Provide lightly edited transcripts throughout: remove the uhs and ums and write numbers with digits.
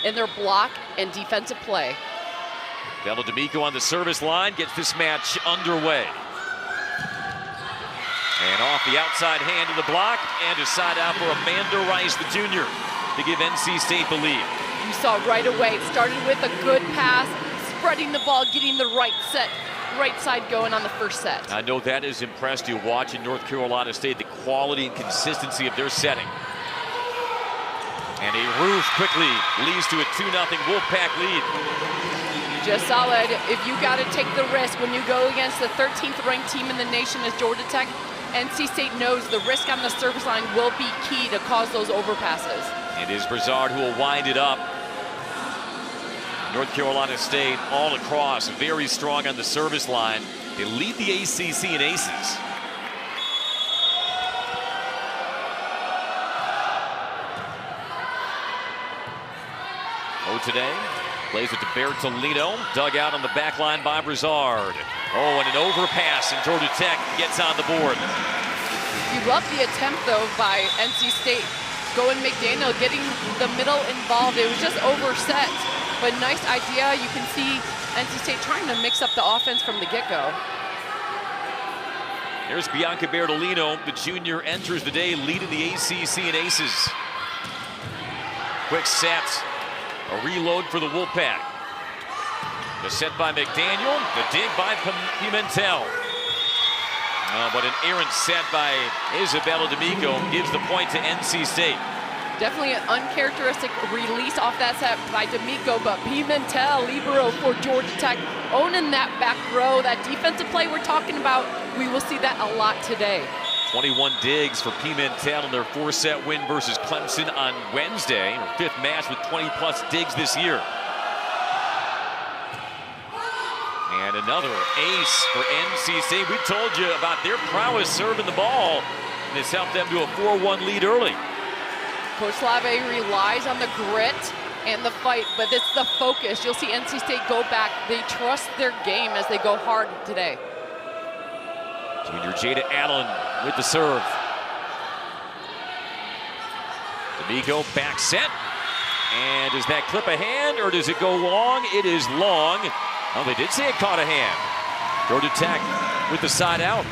in their block and defensive play. Bella D'Amico on the service line gets this match underway. And off the outside hand of the block, and a side out for Amanda Rice, the junior, to give NC State the lead. You saw right away, it started with a good pass, spreading the ball, getting the right side going on the first set. I know that has impressed you watching North Carolina State, the quality and consistency of their setting. And a roof quickly leads to a 2-0 Wolfpack lead. Just solid. If you got to take the risk when you go against the 13th ranked team in the nation as Georgia Tech, NC State knows the risk on the service line will be key to cause those overpasses. It is Brizard who will wind it up. North Carolina State all across, very strong on the service line. They lead the ACC in aces. Today plays it to Bertolino, dug out on the back line by Brizard. Oh, and an overpass, and Georgia Tech gets on the board. You love the attempt, though, by NC State. Going McDaniel, getting the middle involved. It was just overset, but nice idea. You can see NC State trying to mix up the offense from the get-go. There's Bianca Bertolino. The junior enters the day leading the ACC in aces. Quick set. A reload for the Wolfpack. The set by McDaniel, the dig by Pimentel. But an errant set by Isabella D'Amico gives the point to NC State. Definitely an uncharacteristic release off that set by D'Amico, but Pimentel, libero for Georgia Tech, owning that back row, that defensive play we're talking about. We will see that a lot today. 21 digs for Pimentel in their 4-set win versus Clemson on Wednesday. Her 5th match with 20-plus digs this year. And another ace for NC State. We told you about their prowess serving the ball, and it's helped them to a 4-1 lead early. Coach Lave relies on the grit and the fight, but it's the focus. You'll see NC State go back. They trust their game as they go hard today. Junior Jada Allen with the serve. D'Amico back set. And does that clip a hand or does it go long? It is long. Oh, they did say it caught a hand. Georgia Tech with the side out.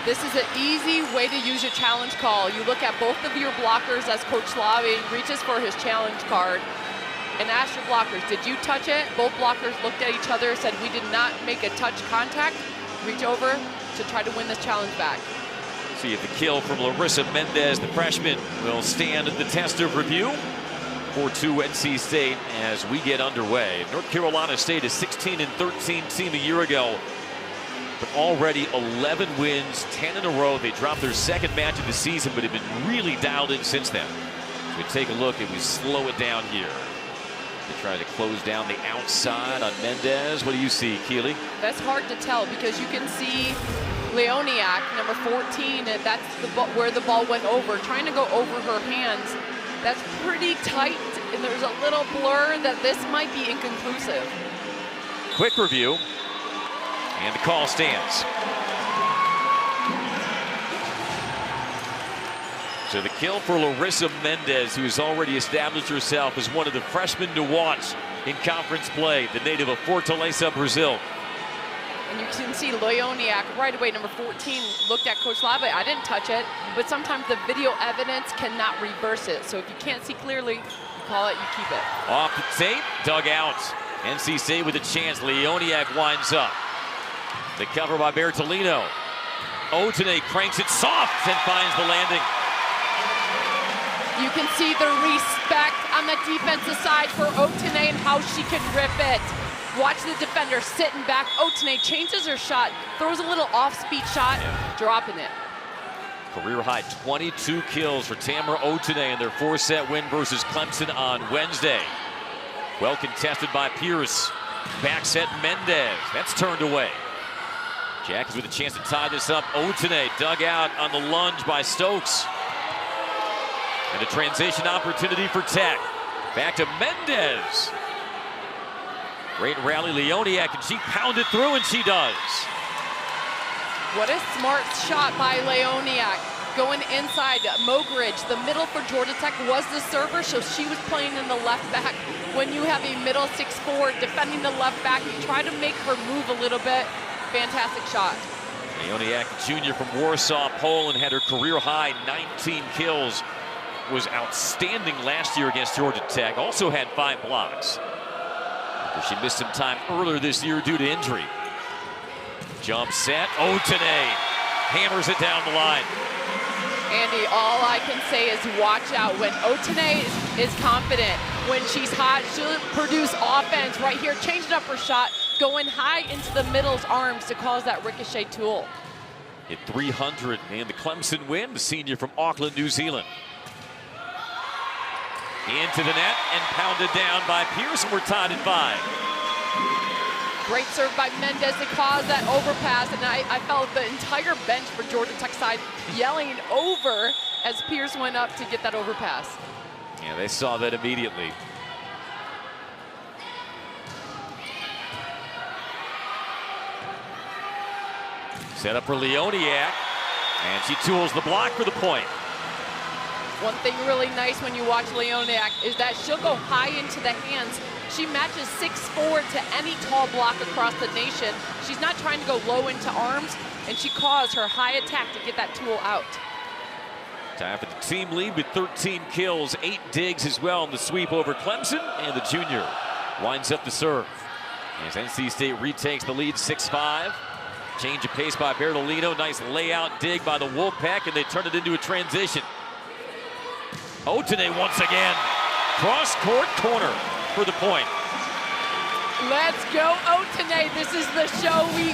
This is an easy way to use your challenge call. You look at both of your blockers as Coach Slavi reaches for his challenge card and ask your blockers, did you touch it? Both blockers looked at each other, said we did not make a touch contact. Reach over to try to win this challenge back. See if the kill from Larissa Mendez, the freshman, will stand the test of review. 4-2 NC State as we get underway. North Carolina State is 16-13 team a year ago, but already 11 wins, 10 in a row. They dropped their second match of the season, but have been really dialed in since then. So we take a look and we slow it down here. They try to close down the outside on Mendez. What do you see, Keely? That's hard to tell because you can see Leoniak, number 14, and that's where the ball went over, trying to go over her hands. That's pretty tight, and there's a little blur that this might be inconclusive. Quick review, and the call stands. So the kill for Larissa Mendez, who has already established herself as one of the freshmen to watch in conference play, the native of Fortaleza, Brazil. And you can see Leoniak right away, number 14, looked at Coach Lave. I didn't touch it, but sometimes the video evidence cannot reverse it. So if you can't see clearly, you call it, you keep it. Off the tape, dug out. NC State with a chance. Leoniak winds up. The cover by Bertolino. Otene cranks it soft and finds the landing. You can see the respect on the defensive side for Otene and how she can rip it. Watch the defender sitting back. Otene changes her shot, throws a little off-speed shot, dropping it. Career high 22 kills for Tamara Otene in their 4-set win versus Clemson on Wednesday. Well contested by Pierce. Back set Mendez. That's turned away. Jack is with a chance to tie this up. Otene dug out on the lunge by Stokes. And a transition opportunity for Tech. Back to Mendez. Great rally, Leoniak, and she pounded through, and she does. What a smart shot by Leoniak. Going inside, Mogridge, the middle for Georgia Tech was the server, so she was playing in the left back. When you have a middle 6'4" defending the left back, you try to make her move a little bit. Fantastic shot. Leoniak Jr. from Warsaw, Poland, had her career high 19 kills. Was outstanding last year against Georgia Tech. Also had 5 blocks. She missed some time earlier this year due to injury. Jump set, Otene hammers it down the line. Andy, all I can say is watch out. When Otene is confident, when she's hot, she'll produce offense right here, changing up her shot, going high into the middle's arms to cause that ricochet tool. Hit 300 and the Clemson win, the senior from Auckland, New Zealand. Into the net and pounded down by Pierce, and we're tied at 5. Great serve by Mendez to cause that overpass, and I felt the entire bench for Georgia Tech side yelling over as Pierce went up to get that overpass. Yeah, they saw that immediately. Set up for Leoniak, and she tools the block for the point. One thing really nice when you watch Leoniak is that she'll go high into the hands. She matches 6'4" to any tall block across the nation. She's not trying to go low into arms, and she caused her high attack to get that tool out. Time for the team lead with 13 kills, 8 digs as well in the sweep over Clemson, and the junior winds up the serve. As NC State retakes the lead 6-5. Change of pace by Bertolino, nice layout dig by the Wolfpack, and they turn it into a transition. Otene once again, cross-court corner for the point. Let's go, Otene. This is the show we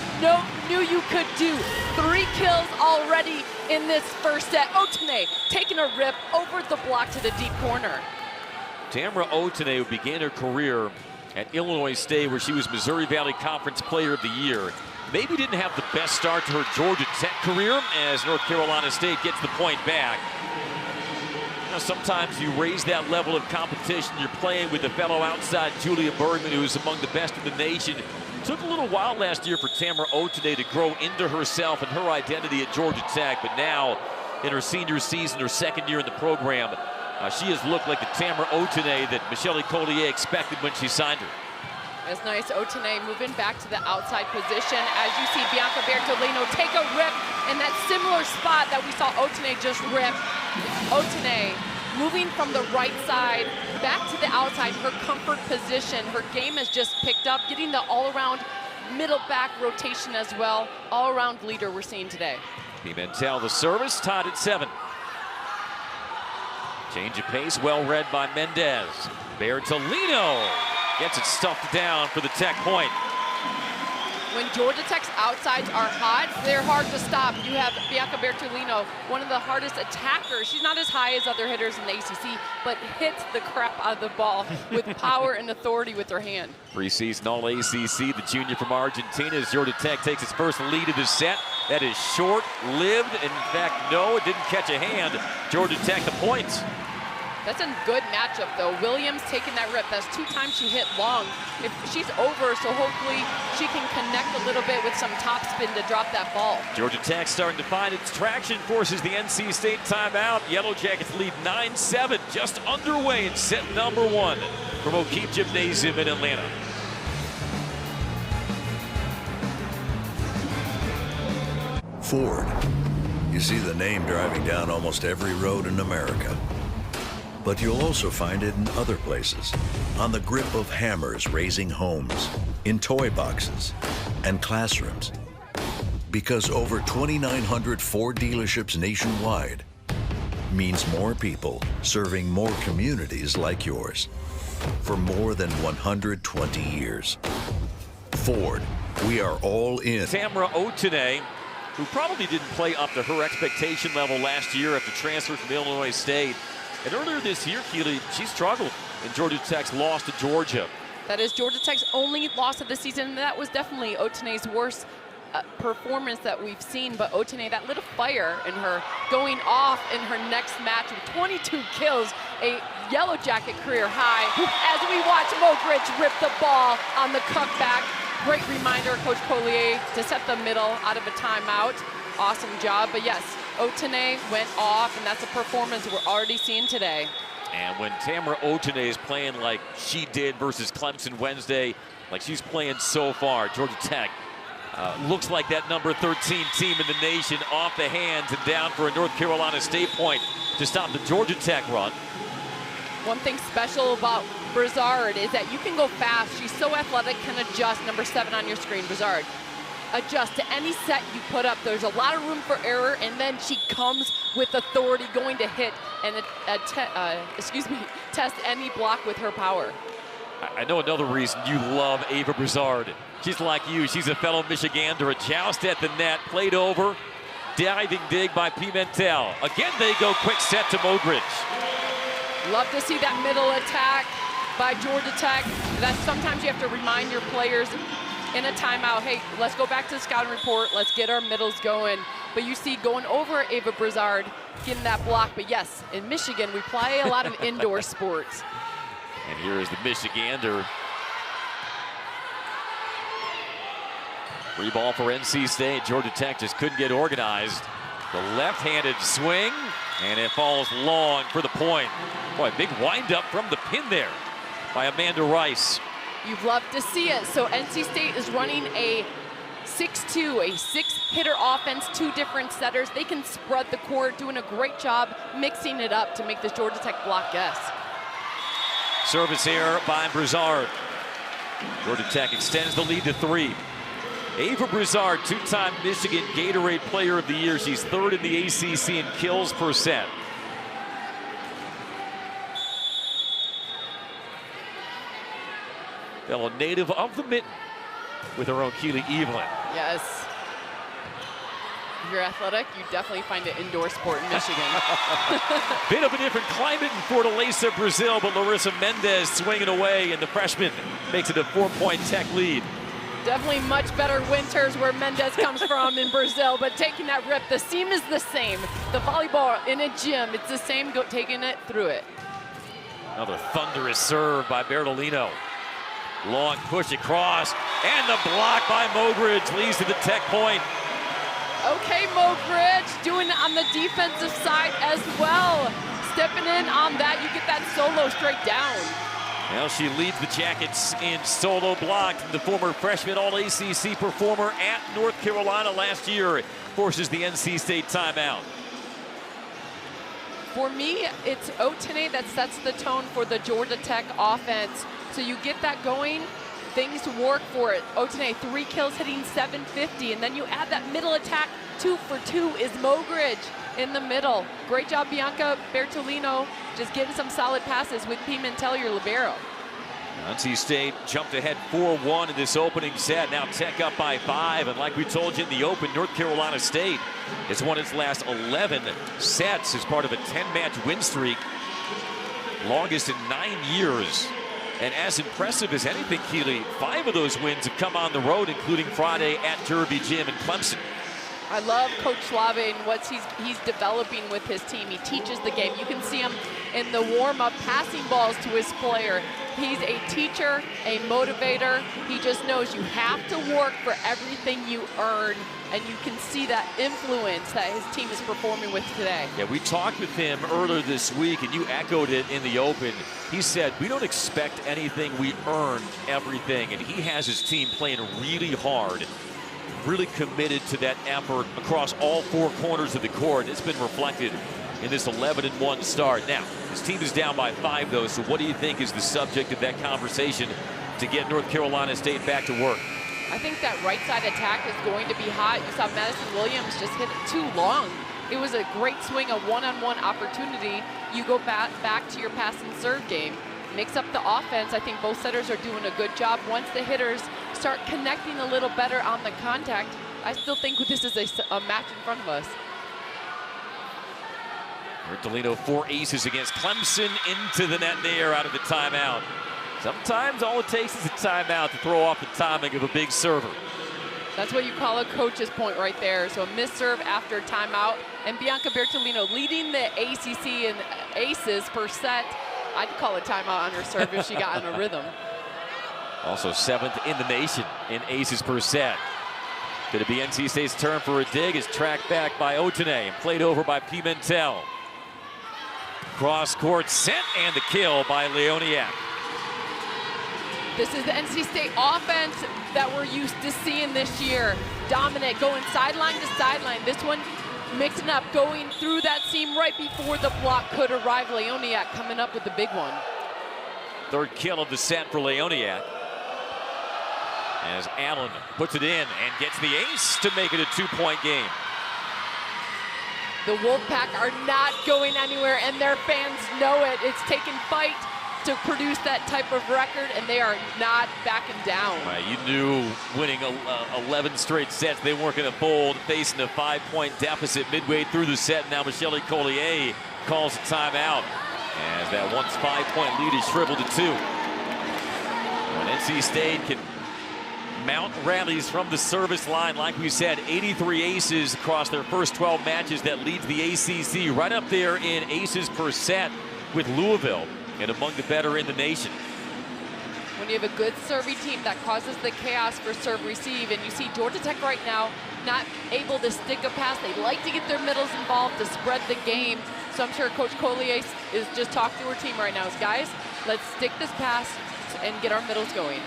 knew you could do. 3 kills already in this first set. Otene taking a rip over the block to the deep corner. Tamara Otene, who began her career at Illinois State, where she was Missouri Valley Conference Player of the Year, maybe didn't have the best start to her Georgia Tech career, as North Carolina State gets the point back. Now, sometimes you raise that level of competition. You're playing with a fellow outside, Julia Bergman, who is among the best in the nation. It took a little while last year for Tamara Otene to grow into herself and her identity at Georgia Tech, but now in her senior season, her second year in the program, she has looked like the Tamara Otene that Michelle Collier expected when she signed her. That's nice. Otene moving back to the outside position. As you see Bianca Bertolino take a rip in that similar spot that we saw Otene just rip. Otene moving from the right side back to the outside, her comfort position. Her game has just picked up, getting the all-around middle back rotation as well. All-around leader we're seeing today. Pimentel the service, tied at 7. Change of pace, well read by Mendez. Bertolino gets it stuffed down for the Tech point. When Georgia Tech's outsides are hot, they're hard to stop. You have Bianca Bertolino, one of the hardest attackers. She's not as high as other hitters in the ACC, but hits the crap out of the ball with power and authority with her hand. Preseason All-ACC, the junior from Argentina, as Georgia Tech takes its first lead of the set. That is short-lived. In fact, no, it didn't catch a hand. Georgia Tech the points. That's a good matchup, though. Williams taking that rip. That's 2 times she hit long. If she's over, so hopefully she can connect a little bit with some topspin to drop that ball. Georgia Tech starting to find its traction, forces the NC State timeout. Yellow Jackets lead 9-7, just underway in set number 1 from O'Keefe Gymnasium in Atlanta. Ford. You see the name driving down almost every road in America. But you'll also find it in other places. On the grip of hammers raising homes, in toy boxes, and classrooms. Because over 2,900 Ford dealerships nationwide means more people serving more communities like yours for more than 120 years. Ford, we are all in. Tamara Otene, who probably didn't play up to her expectation level last year after transfer from Illinois State. And earlier this year, Keely, she struggled in Georgia Tech's loss to Georgia. That is Georgia Tech's only loss of the season, and that was definitely Otene's worst performance that we've seen. But Otene, that lit a fire in her, going off in her next match with 22 kills, a Yellow Jacket career high. As we watch Mogridge rip the ball on the cutback. Great reminder, Coach Collier, to set the middle out of a timeout. Awesome job. But yes, Otene went off, and that's a performance we're already seeing today. And when Tamara Otene is playing like she did versus Clemson Wednesday, like she's playing so far, Georgia Tech looks like that number 13 team in the nation, off the hands and down for a North Carolina State point to stop the Georgia Tech run. One thing special about Brizard is that you can go fast. She's so athletic, can adjust. Number 7 on your screen, Brizard. Adjust to any set you put up. There's a lot of room for error, and then she comes with authority, going to hit and test any block with her power. I know another reason you love Ava Brizard. She's like you. She's a fellow Michigander. A joust at the net, played over, diving dig by Pimentel. Again, they go quick set to Mogridge. Love to see that middle attack by Georgia Tech. That sometimes you have to remind your players in a timeout, hey, let's go back to the scouting report. Let's get our middles going. But you see going over Ava Brizard, getting that block. But yes, in Michigan, we play a lot of indoor sports. And here is the Michigander. Free ball for NC State. Georgia Tech just couldn't get organized. The left-handed swing, and it falls long for the point. Boy, big wind-up from the pin there by Amanda Rice. You'd love to see it. So NC State is running a 6-2, a 6-hitter offense, 2 different setters. They can spread the court, doing a great job mixing it up to make this Georgia Tech block guess. Service here by Brizard. Georgia Tech extends the lead to 3. Ava Brizard, 2-time Michigan Gatorade Player of the Year. She's 3rd in the ACC in kills per set. Fellow native of the mitten with her own Keely Evelyn. Yes. If you're athletic, you definitely find an indoor sport in Michigan. Bit of a different climate in Fortaleza, Brazil, but Larissa Mendez swinging away, and the freshman makes it a 4-point Tech lead. Definitely much better winters where Mendez comes from in Brazil, but taking that rip, the seam is the same. The volleyball in a gym, it's the same, taking it through it. Another thunderous serve by Bertolino. Long push across, and the block by Mogridge leads to the Tech point. Okay, Mogridge doing it on the defensive side as well. Stepping in on that, you get that solo straight down. Well, she leads the Jackets in solo block. The former freshman All-ACC performer at North Carolina last year forces the NC State timeout. For me, it's Otene that sets the tone for the Georgia Tech offense. So you get that going, things work for it. Otene, 3 kills, hitting 750, and then you add that middle attack. 2 for 2 is Mogridge in the middle. Great job, Bianca Bertolino, just getting some solid passes with Pimentel, your libero. NC State jumped ahead 4-1 in this opening set. Now Tech up by 5, and like we told you in the open, North Carolina State has won its last 11 sets as part of a 10-match win streak, longest in 9 years. And as impressive as anything, Keely, 5 of those wins have come on the road, including Friday at Derby Gym in Clemson. I love Coach Slave and what he's developing with his team. He teaches the game. You can see him in the warm-up passing balls to his player. He's a teacher, a motivator. He just knows you have to work for everything you earn, and you can see that influence that his team is performing with today. Yeah, we talked with him earlier this week, and you echoed it in the open. He said, we don't expect anything, we earn everything. And he has his team playing really hard, really committed to that effort across all 4 corners of the court. It's been reflected in this 11-1 start. Now, his team is down by 5, though, so what do you think is the subject of that conversation to get North Carolina State back to work? I think that right side attack is going to be hot. You saw Madison Williams just hit it too long. It was a great swing, a one-on-one opportunity. You go back to your pass and serve game. Mix up the offense. I think both setters are doing a good job. Once the hitters start connecting a little better on the contact, I still think this is a match in front of us. Bertolino 4 aces against Clemson, into the net there out of the timeout. Sometimes all it takes is a timeout to throw off the timing of a big server. That's what you call a coach's point right there. So a missed serve after timeout. And Bianca Bertolino leading the ACC in aces per set. I'd call a timeout on her serve if she got in a rhythm. Also 7th in the nation in aces per set. Going to be NC State's turn for a dig. Is tracked back by Otene and played over by Pimentel. Cross court set and the kill by Leoniak. This is the NC State offense that we're used to seeing this year. Dominant, going sideline to sideline. This one mixing up, going through that seam right before the block could arrive. Leoniak coming up with the big one. Third kill of the set for Leoniak. As Allen puts it in and gets the ace to make it a 2-point game. The Wolfpack are not going anywhere, and their fans know it. It's taken fight to produce that type of record, and they are not backing down. Right, you knew winning 11 straight sets, they weren't going to fold, facing a 5-point deficit midway through the set. Now Michelle Collier calls a timeout as that once 5-point lead is shriveled to 2. When NC State can mount rallies from the service line, like we said, 83 aces across their first 12 matches. That leads the ACC right up there in aces per set with Louisville, and among the better in the nation. When you have a good serving team that causes the chaos for serve receive, and you see Georgia Tech right now not able to stick a pass. They like to get their middles involved to spread the game. So I'm sure Coach Collier is just talking to her team right now. Guys, let's stick this pass and get our middles going.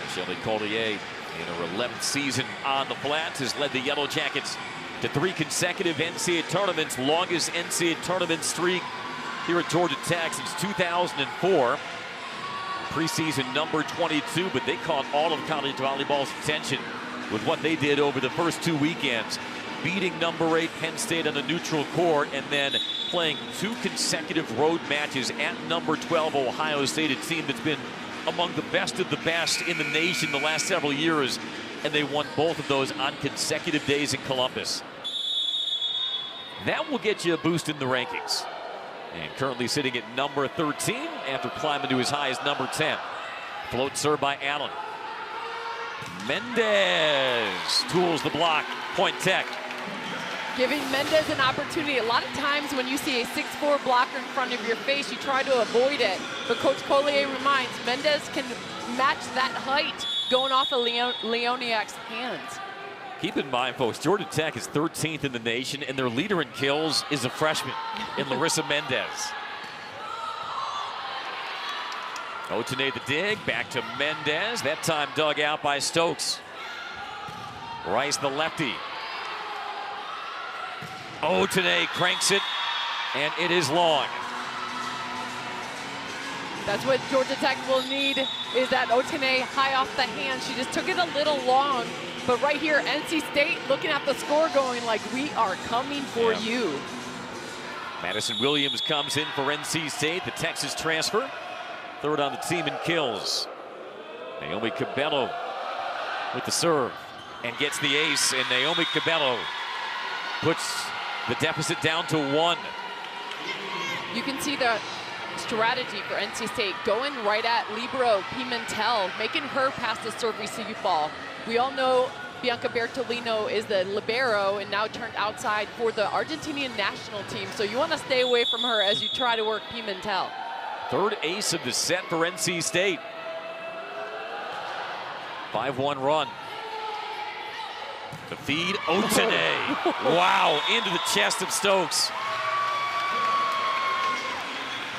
Michelle Collier, in her 11th season on the flats, has led the Yellow Jackets to 3 consecutive NCAA tournaments, longest NCAA tournament streak here at Georgia Tech since 2004. Preseason number 22, but they caught all of college volleyball's attention with what they did over the first 2 weekends, beating number 8 Penn State on a neutral court and then playing 2 consecutive road matches at number 12 Ohio State, a team that's been among the best of the best in the nation the last several years, and they won both of those on consecutive days in Columbus. That will get you a boost in the rankings. And currently sitting at number 13 after climbing to as high as number 10. Float serve by Allen. Mendez tools the block. Point Tech. Giving Mendez an opportunity. A lot of times when you see a 6'4" blocker in front of your face, you try to avoid it. But Coach Collier reminds Mendez can match that height going off of Leoniak's hands. Keep in mind, folks, Georgia Tech is 13th in the nation, and their leader in kills is a freshman in Larissa Mendez. Otene the dig, back to Mendez. That time dug out by Stokes. Rice the lefty. Otene cranks it, and it is long. That's what Georgia Tech will need, is that Otene high off the hand. She just took it a little long, but right here, NC State looking at the score going like, we are coming for you. Madison Williams comes in for NC State, the Texas transfer. Third on the team in kills. Naomi Cabello with the serve and gets the ace, and Naomi Cabello puts the deficit down to 1. You can see the strategy for NC State going right at libero Pimentel, making her pass the serve receive ball. We all know Bianca Bertolino is the libero and now turned outside for the Argentinian national team. So you want to stay away from her as you try to work Pimentel. Third ace of the set for NC State. 5-1 run. The feed, Otene. Wow, into the chest of Stokes.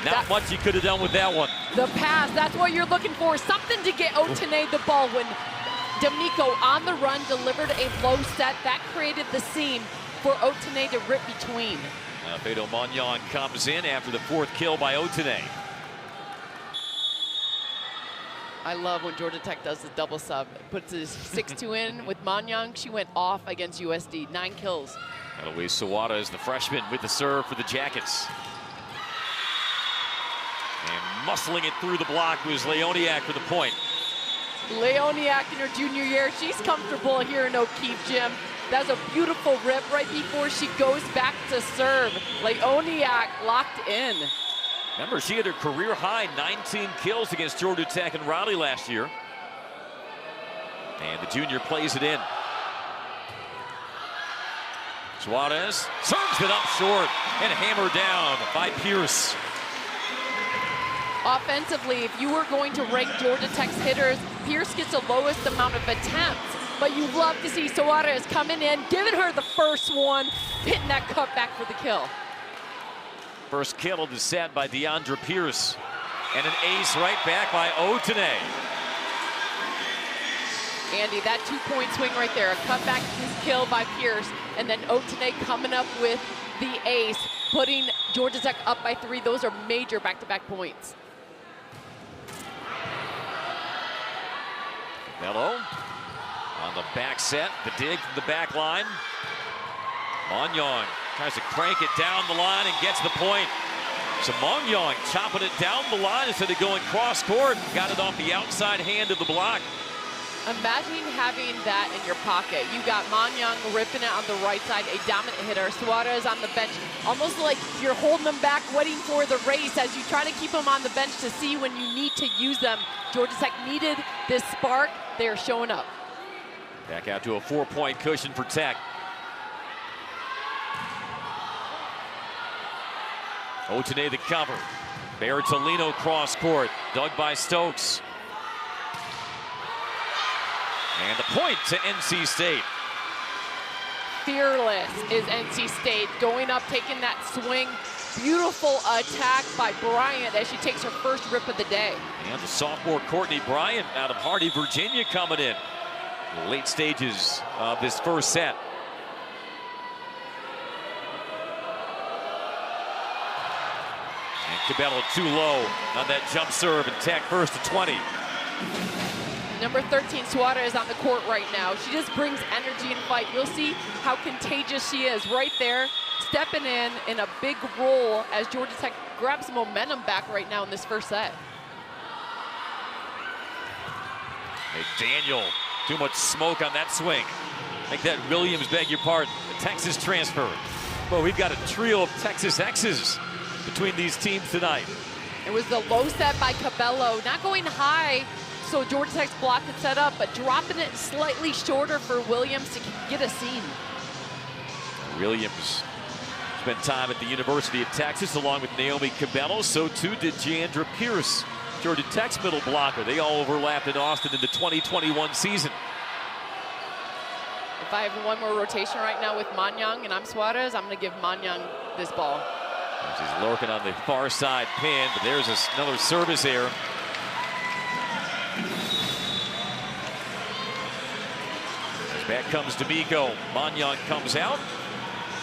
Not much he could have done with that one. The pass, that's what you're looking for. Something to get Otene the ball. When D'Amico on the run delivered a low set, that created the seam for Otene to rip between. Beto Magnan comes in after the 4th kill by Otene. I love when Georgia Tech does the double sub. Puts his 6-2 in with Magnan. She went off against USD, 9 kills. Eloise Sawada is the freshman with the serve for the Jackets. And muscling it through the block was Leoniak for the point. Leoniak in her junior year, she's comfortable here in O'Keefe Gym. That's a beautiful rip right before she goes back to serve. Leoniak locked in. Remember, she had her career high 19 kills against Georgia Tech and Raleigh last year. And the junior plays it in. Suarez serves it up short and hammered down by Pierce. Offensively, if you were going to rank Georgia Tech's hitters, Pierce gets the lowest amount of attempts. But you love to see Suarez coming in, giving her the first one, hitting that cutback for the kill. First kill of the set by Deandra Pierce. And an ace right back by Otene. Andy, that 2-point swing right there, a cutback kill by Pierce, and then Otene coming up with the ace, putting Georgia Tech up by 3. Those are major back-to-back points. Mello on the back set, the dig from the back line. Monyong tries to crank it down the line and gets the point. So Monyong chopping it down the line instead of going cross court. Got it off the outside hand of the block. Imagine having that in your pocket. You got Monyong ripping it on the right side, a dominant hitter. Suarez on the bench, almost like you're holding them back, waiting for the race as you try to keep them on the bench to see when you need to use them. Georgia Tech needed this spark. They're showing up. Back out to a 4-point cushion for Tech. Otene the cover. Bertolino cross court, dug by Stokes. And the point to NC State. Fearless is NC State, going up, taking that swing. Beautiful attack by Bryant as she takes her first rip of the day. And the sophomore Courtney Bryant out of Hardy, Virginia coming in. The late stages of this first set. And Cabello too low on that jump serve, and Tech first to 20. Number 13, Suarez, on the court right now. She just brings energy and fight. You'll see how contagious she is right there, stepping in a big role as Georgia Tech grabs momentum back right now in this first set. McDaniel, too much smoke on that swing. Make that Williams, beg your pardon, the Texas transfer. Well, we've got a trio of Texas X's between these teams tonight. It was the low set by Cabello, not going high, so Georgia Tech's block had set up, but dropping it slightly shorter for Williams to get a seam. Williams spent time at the University of Texas along with Naomi Cabello. So too did Deandra Pierce, Georgia Tech's middle blocker. They all overlapped in Austin in the 2021 season. If I have one more rotation right now with Monyong and I'm Suarez, I'm going to give Monyong this ball. She's lurking on the far side pin, but there's another service error. As back comes D'Amico. Monyong comes out.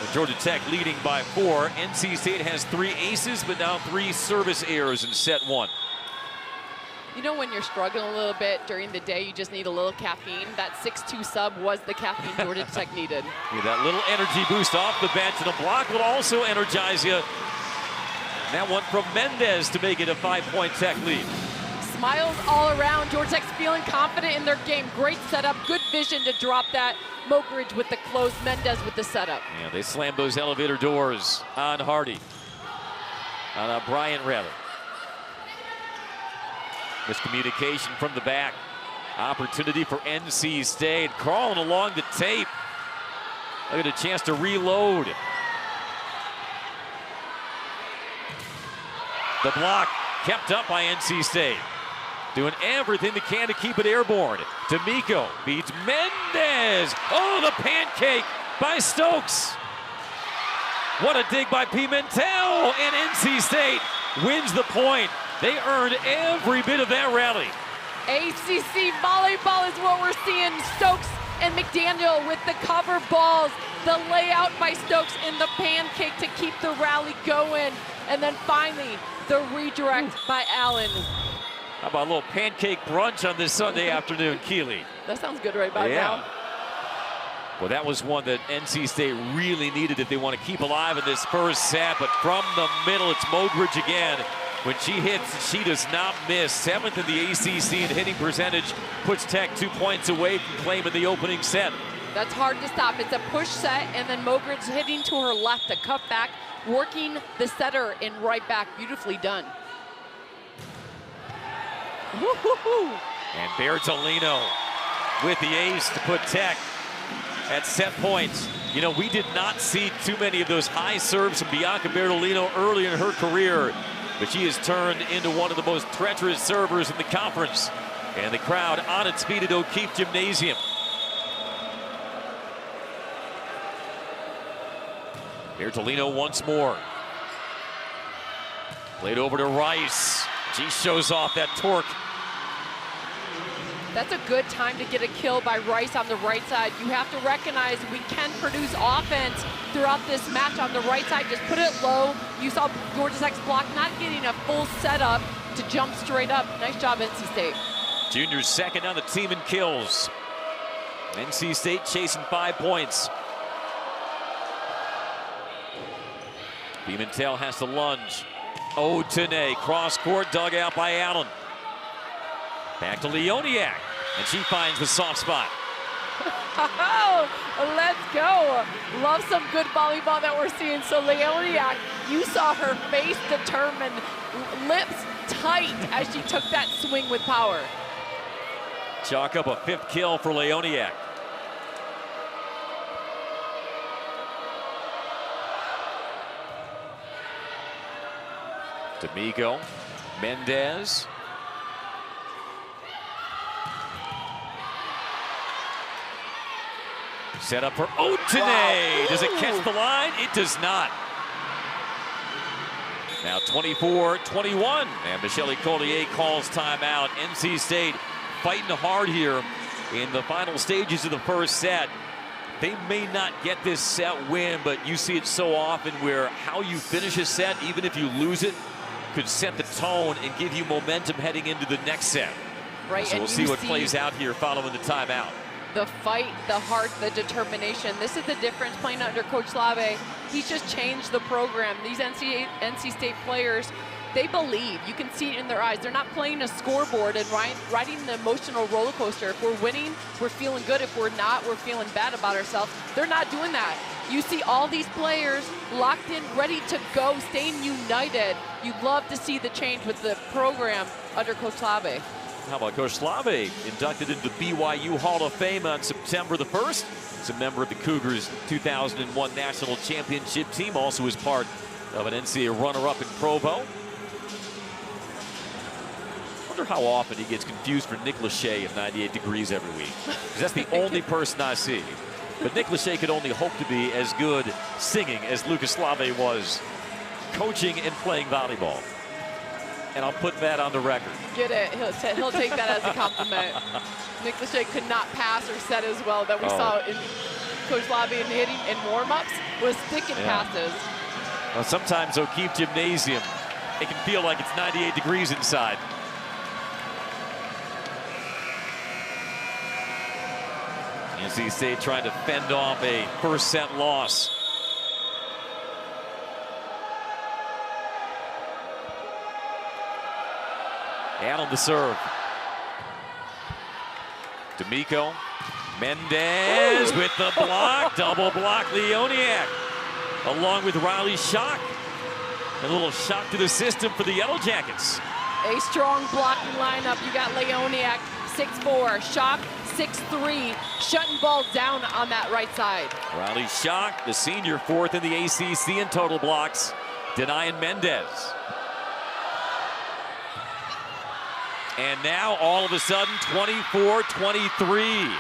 And Georgia Tech leading by 4. NC State has 3 aces, but now 3 service errors in set 1. You know, when you're struggling a little bit during the day, you just need a little caffeine. That 6-2 sub was the caffeine Georgia Tech needed. Yeah, that little energy boost off the bench, and a block will also energize you. That one from Mendez to make it a 5-point Tech lead. Smiles all around. Georgia Tech's feeling confident in their game. Great setup, good vision to drop that. Mogridge with the close, Mendez with the setup. Yeah, they slammed those elevator doors on Hardy. On Bryant, rather. Miscommunication from the back. Opportunity for NC State. Crawling along the tape. Look at a chance to reload. The block kept up by NC State. Doing everything they can to keep it airborne. D'Amico beats Mendez. Oh, the pancake by Stokes. What a dig by Pimentel. And NC State wins the point. They earned every bit of that rally. ACC Volleyball is what we're seeing. Stokes and McDaniel with the cover balls. The layout by Stokes and the pancake to keep the rally going. And then finally, the redirect by Allen. How about a little pancake brunch on this Sunday afternoon, Keeley? That sounds good right about now. Well, that was one that NC State really needed if they want to keep alive in this first set. But from the middle, it's Mogridge again. When she hits, she does not miss. 7th in the ACC in hitting percentage, puts Tech 2 points away from claiming the opening set. That's hard to stop. It's a push set, and then Mogridge hitting to her left, a cut back, working the setter in right back. Beautifully done. And Bertolino with the ace to put Tech at set points. You know, we did not see too many of those high serves from Bianca Bertolino early in her career. but she has turned into one of the most treacherous servers in the conference. And the crowd on its feet at O'Keefe Gymnasium. Here Tolino once more. Played over to Rice. She shows off that torque. That's a good time to get a kill by Rice on the right side. You have to recognize we can produce offense throughout this match on the right side. Just put it low. You saw Georgia Tech's block not getting a full setup to jump straight up. Nice job, NC State. Junior's second on the team in kills. NC State chasing 5 points. Pimentel has to lunge. Otene, cross court, dug out by Allen. Back to Leoniak, and she finds the soft spot. Oh, let's go. Love some good volleyball that we're seeing. So Leoniak, you saw her face determined, lips tight as she took that swing with power. Chalk up a 5th kill for Leoniak. D'Amico, Mendez. Set up for Otene. Wow. Does it catch the line? It does not. Now 24-21, and Michelle Collier calls timeout. NC State fighting hard here in the final stages of the first set. They may not get this set win, but you see it so often where how you finish a set, even if you lose it, could set the tone and give you momentum heading into the next set. Right, so we'll see what plays out here following the timeout. The fight, the heart, the determination. This is the difference playing under Coach Slave. He's just changed the program. These NC State players, they believe. You can see it in their eyes. They're not playing a scoreboard and riding the emotional roller coaster. If we're winning, we're feeling good. If we're not, we're feeling bad about ourselves. They're not doing that. You see all these players locked in, ready to go, staying united. You'd love to see the change with the program under Coach Slave. How about Coach Slave, inducted into the BYU Hall of Fame on September the 1st. He's a member of the Cougars' 2001 National Championship team, also is part of an NCAA runner-up in Provo. I wonder how often he gets confused for Nick Lachey of 98 Degrees every week. Because that's the only person I see. But Nick Lachey could only hope to be as good singing as Lucas Slave was coaching and playing volleyball. And I'll put that on the record. Get it. He'll take that as a compliment. Nick Lachey could not pass or set as well that we saw in Coach Slave in hitting in warm-ups was sticking passes. Well, sometimes O'Keefe Gymnasium, it can feel like it's 98 degrees inside. NC State trying to fend off a first set loss. Allen to serve. D'Amico. Mendez with the block. Double block Leoniak. Along with Riley Schock. A little shock to the system for the Yellow Jackets. A strong blocking lineup. You got Leoniak, 6'4", Schock, 6'3", shutting balls down on that right side. Riley Schock, the senior, 4th in the ACC in total blocks, denying Mendez. And now, all of a sudden, 24-23.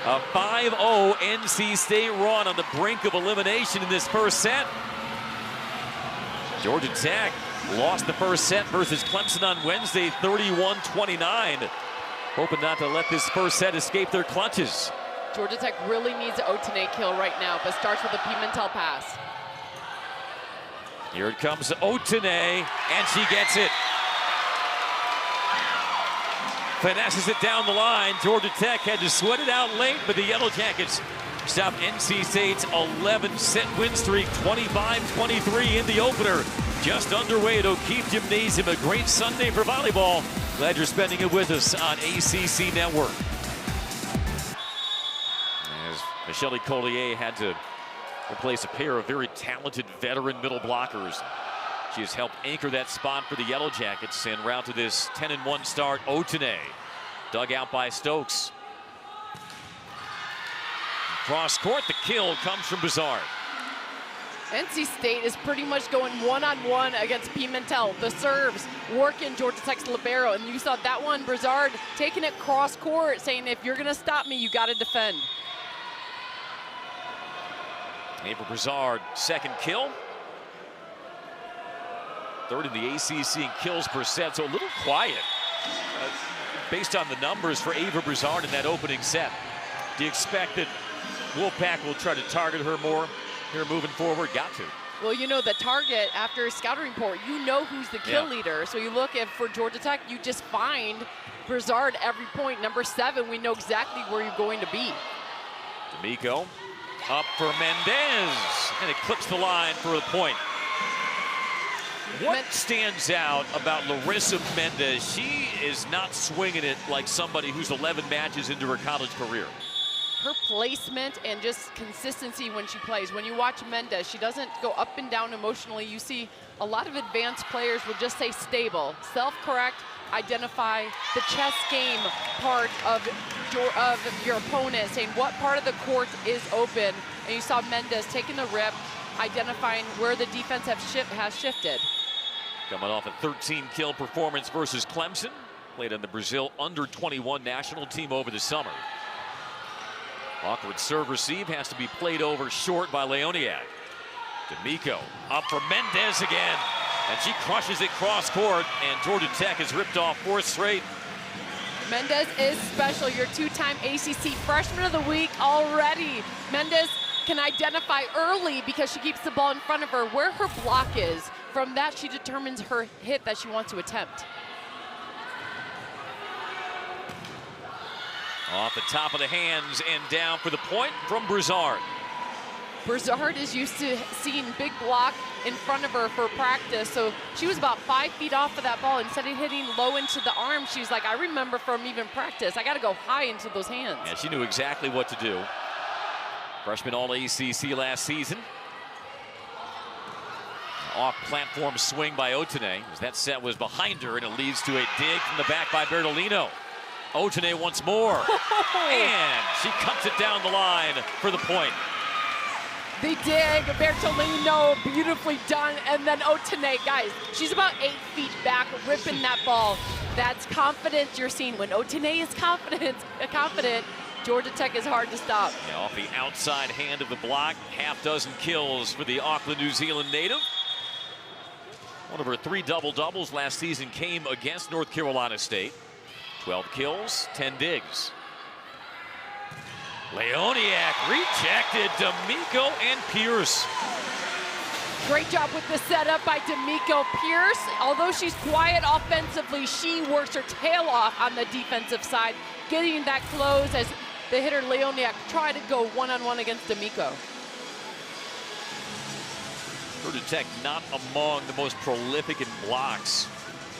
A 5-0 NC State run on the brink of elimination in this first set. Georgia Tech lost the first set versus Clemson on Wednesday, 31-29. Hoping not to let this first set escape their clutches. Georgia Tech really needs an Otene kill right now, but starts with a Pimentel pass. Here it comes to Otene, and she gets it. Finesses it down the line. Georgia Tech had to sweat it out late, but the Yellow Jackets stopped NC State's 11-set win streak, 25-23 in the opener. Just underway at O'Keefe Gymnasium. A great Sunday for volleyball. Glad you're spending it with us on ACC Network. As Michelle Collier had to replace a pair of very talented veteran middle blockers. She has helped anchor that spot for the Yellow Jackets en route to this 10-1 start. Otene, dug out by Stokes. Cross court, the kill comes from Bizarre. NC State is pretty much going one-on-one against Pimentel. The serves working Georgia Tech's libero, and you saw that one, Brizard taking it cross court, saying if you're gonna stop me, you gotta defend. Ava Brizard, second kill. Third in the ACC in kills per set, so a little quiet based on the numbers for Ava Brizard in that opening set. Do you expect that Wolfpack will try to target her more here moving forward? Got to. Well, you know, the target after a scouting report, you know who's the kill leader. So you look at, for Georgia Tech, you just find Brizard every point. Number 7, we know exactly where you're going to be. D'Amico up for Mendez, and it clips the line for a point. What stands out about Larissa Mendez? She is not swinging it like somebody who's 11 matches into her college career. Her placement and just consistency when she plays. When you watch Mendez, she doesn't go up and down emotionally. You see a lot of advanced players will just say stable, self-correct, identify the chess game part of your opponent, saying what part of the court is open. And you saw Mendez taking the rip, identifying where the defense has shifted. Coming off a 13-kill performance versus Clemson. Played on the Brazil under-21 national team over the summer. Awkward serve receive has to be played over short by Leoniak. D'Amico up for Mendez again. And she crushes it cross court, and Georgia Tech has ripped off 4th straight. Mendez is special. Your 2-time ACC Freshman of the Week already. Mendez can identify early because she keeps the ball in front of her where her block is. From that, she determines her hit that she wants to attempt. Off the top of the hands and down for the point from Brizard. Brizard is used to seeing big block in front of her for practice, so she was about 5 feet off of that ball. Instead of hitting low into the arm, she was like, I remember from even practice, I got to go high into those hands. Yeah, she knew exactly what to do. Freshman All-ACC last season. Off-platform swing by Otene, as that set was behind her, and it leads to a dig from the back by Bertolino. Otene once more, and she cuts it down the line for the point. The dig, Bertolino, beautifully done, and then Otene, guys, she's about 8 feet back, ripping that ball. That's confidence you're seeing. When Otene is confident, Georgia Tech is hard to stop. Yeah, off the outside hand of the block, half-dozen kills for the Auckland, New Zealand native. One of her 3 double-doubles last season came against North Carolina State. 12 kills, 10 digs. Leoniak rejected. D'Amico and Pierce. Great job with the setup by D'Amico. Pierce, although she's quiet offensively, she works her tail off on the defensive side, getting that close as the hitter Leoniak tried to go one-on-one against D'Amico. Georgia Tech not among the most prolific in blocks,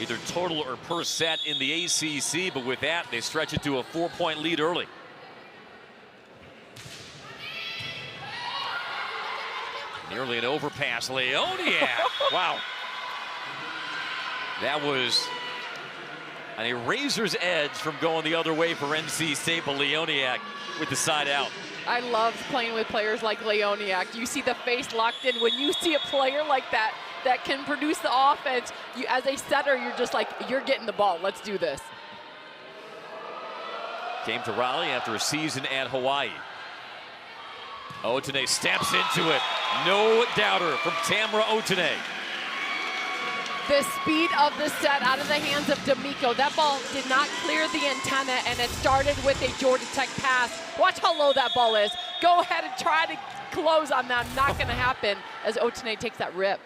either total or per set in the ACC, but with that, they stretch it to a 4-point lead early. Nearly an overpass. Leoniak. Wow. That was on a razor's edge from going the other way for NC State, but Leoniak with the side out. I love playing with players like Leoniak. You see the face locked in. When you see a player like that that can produce the offense, you, as a setter, you're just like, you're getting the ball. Let's do this. Came to Raleigh after a season at Hawaii. Otene steps into it. No doubter from Tamara Otene. The speed of the set out of the hands of D'Amico. That ball did not clear the antenna, and it started with a Georgia Tech pass. Watch how low that ball is. Go ahead and try to close on that. Not going to happen as Otene takes that rip.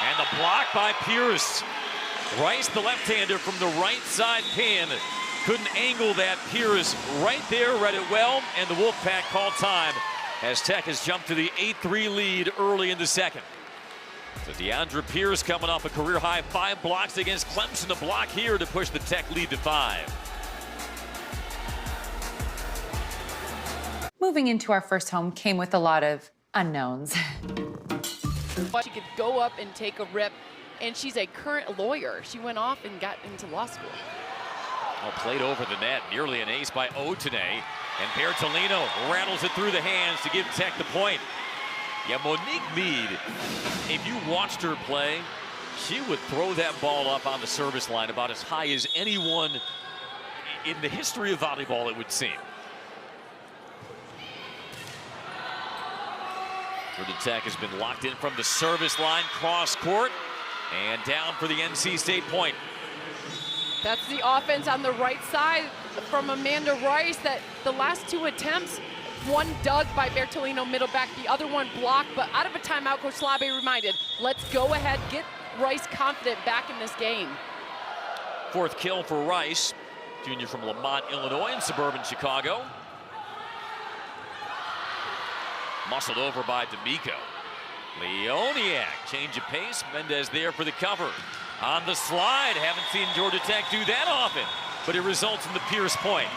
And the block by Pierce. Rice, the left-hander from the right side pin. Couldn't angle that. Pierce right there, read it well, and the Wolfpack called time as Tech has jumped to the 8-3 lead early in the second. So Deandra Pierce coming off a career-high 5 blocks against Clemson. The block here to push the Tech lead to 5. Moving into our first home came with a lot of unknowns. She could go up and take a rip, and she's a current lawyer. She went off and got into law school. Oh, played over the net, nearly an ace by Otene. And Bertolino rattles it through the hands to give Tech the point. Yeah, Monique Meade, if you watched her play, she would throw that ball up on the service line about as high as anyone in the history of volleyball, it would seem. Georgia Tech has been locked in from the service line, cross court, and down for the NC State point. That's the offense on the right side from Amanda Rice. That the last two attempts, one dug by Bertolino middle back, the other one blocked, but out of a timeout, Coach Slabe reminded, let's go ahead, get Rice confident back in this game. Fourth kill for Rice, junior from Lamont, Illinois, in suburban Chicago. Muscled over by D'Amico. Leoniak, change of pace. Mendez there for the cover. On the slide, haven't seen Georgia Tech do that often, but it results in the Pierce point.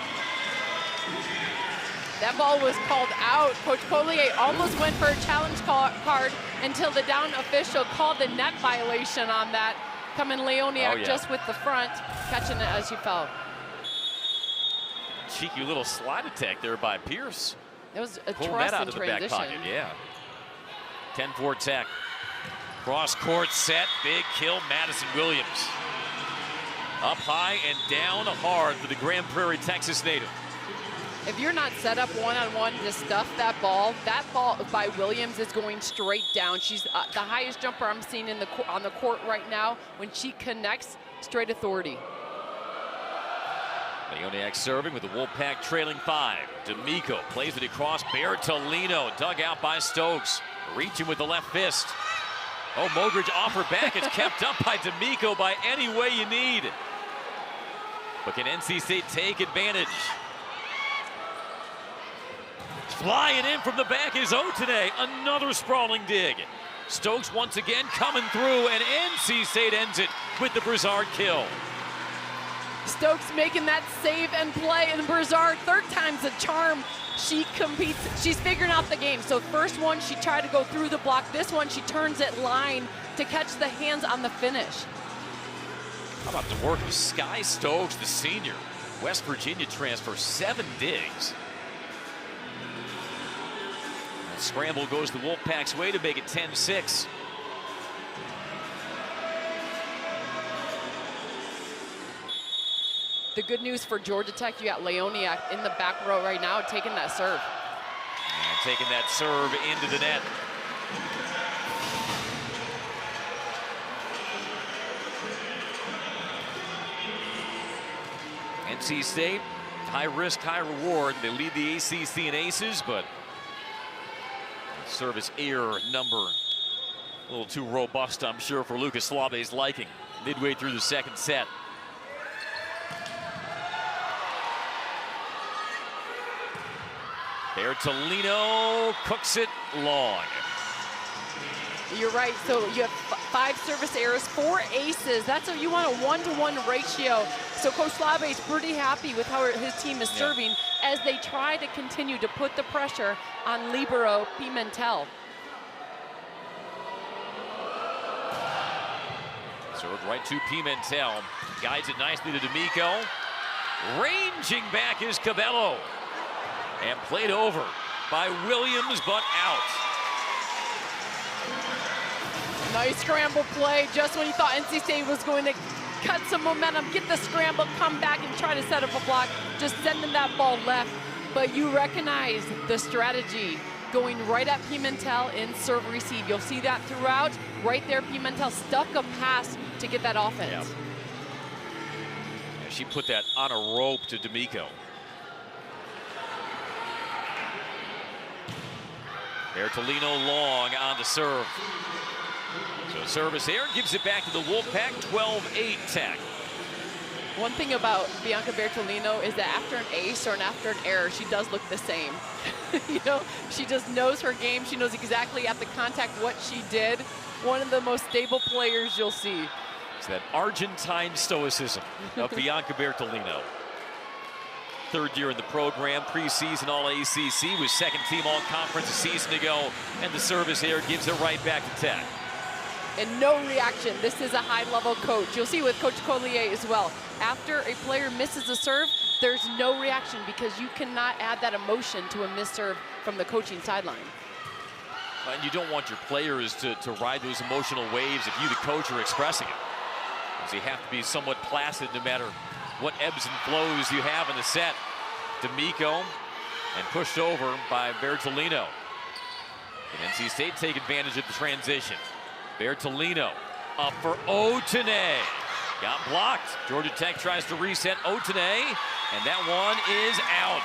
That ball was called out. Coach Collier almost went for a challenge card until the down official called the net violation on that. Coming Leoniak just with the front, catching it as she fell. Cheeky little slide attack there by Pierce. It was a Pull trust that out in of the transition. back pocket, yeah. 10-4 Tech. Cross court set, big kill, Madison Williams. Up high and down hard for the Grand Prairie, Texas native. If you're not set up one-on-one to stuff that ball by Williams is going straight down. She's the highest jumper I'm seeing on the court right now. When she connects, straight authority. Leoniak serving with the Wolfpack trailing 5. D'Amico plays it across. Bertolino dug out by Stokes. Reaching with the left fist. Oh, Mogridge off her back. It's kept up by D'Amico by any way you need. But can NC State take advantage? Flying in from the back is Otene. Another sprawling dig. Stokes once again coming through, and NC State ends it with the Brizard kill. Stokes making that save and play, and Brizard, third time's a charm. She competes, she's figuring out the game. So first one, she tried to go through the block. This one, she turns it line to catch the hands on the finish. How about the work of Sky Stokes, the senior? West Virginia transfer, 7 digs. And scramble goes the Wolfpack's way to make it 10-6. The good news for Georgia Tech, you got Leoniak in the back row right now, taking that serve. And taking that serve into the net. NC State, high risk, high reward. They lead the ACC in aces, but service error number a little too robust, I'm sure, for Lucas Slabe's liking. Midway through the second set. Bertolino cooks it long. You're right, so you have 5 service errors, 4 aces. That's what you want, a 1-to-1 ratio. So Coach Slabe is pretty happy with how his team is serving as they try to continue to put the pressure on libero Pimentel. Served right to Pimentel. Guides it nicely to D'Amico. Ranging back is Cabello. And played over by Williams, but out. Nice scramble play, just when you thought NC State was going to cut some momentum, get the scramble, come back and try to set up a block, just sending that ball left. But you recognize the strategy, going right at Pimentel in serve receive. You'll see that throughout. Right there, Pimentel stuck a pass to get that offense. Yeah, she put that on a rope to D'Amico. Bertolino long on the serve. So service error gives it back to the Wolfpack, 12-8 Tech. One thing about Bianca Bertolino is that after an ace or after an error, she does look the same. You know, she just knows her game. She knows exactly at the contact what she did. One of the most stable players you'll see. It's that Argentine stoicism of Bianca Bertolino. Third year in the program, preseason All-ACC, was second team All-Conference a season ago, and the service error gives it right back to Tech. And no reaction. This is a high-level coach. You'll see with Coach Collier as well. After a player misses a serve, there's no reaction because you cannot add that emotion to a missed serve from the coaching sideline. And you don't want your players to ride those emotional waves if you, the coach, are expressing it. Because you have to be somewhat placid no matter what ebbs and flows you have in the set. D'Amico and pushed over by Bertolino. And NC State take advantage of the transition. Bertolino up for Otene. Got blocked. Georgia Tech tries to reset Otene, and that one is out.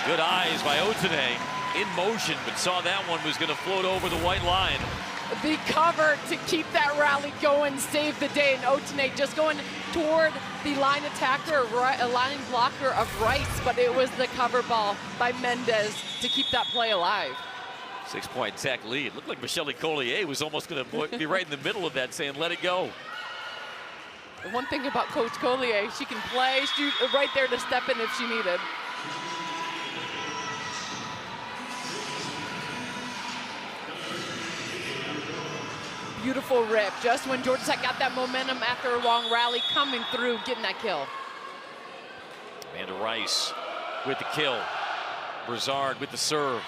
Good eyes by Otene in motion, but saw that one was going to float over the white line. The cover to keep that rally going, save the day, and Otene just going toward the line attacker, line blocker of Rice, but it was the cover ball by Mendez to keep that play alive. 6-point Tech lead. Looked like Michelle Collier was almost going to be right in the middle of that, saying, let it go. The one thing about Coach Collier, she can play, she's right there to step in if she needed. Beautiful rip, just when Georgia Tech got that momentum after a long rally, coming through, getting that kill. Amanda Rice with the kill. Brizard with the serve.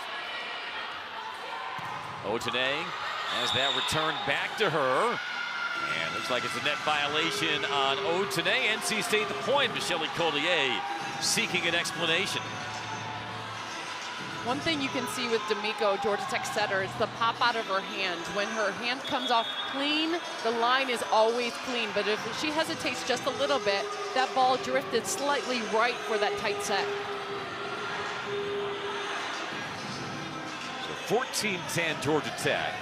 Otene has that return back to her. And looks like it's a net violation on Otene. NC State the point. Michelle Collier seeking an explanation. One thing you can see with D'Amico, Georgia Tech setter, is the pop out of her hand. When her hand comes off clean, the line is always clean. But if she hesitates just a little bit, that ball drifted slightly right for that tight set. So 14-10 Georgia Tech.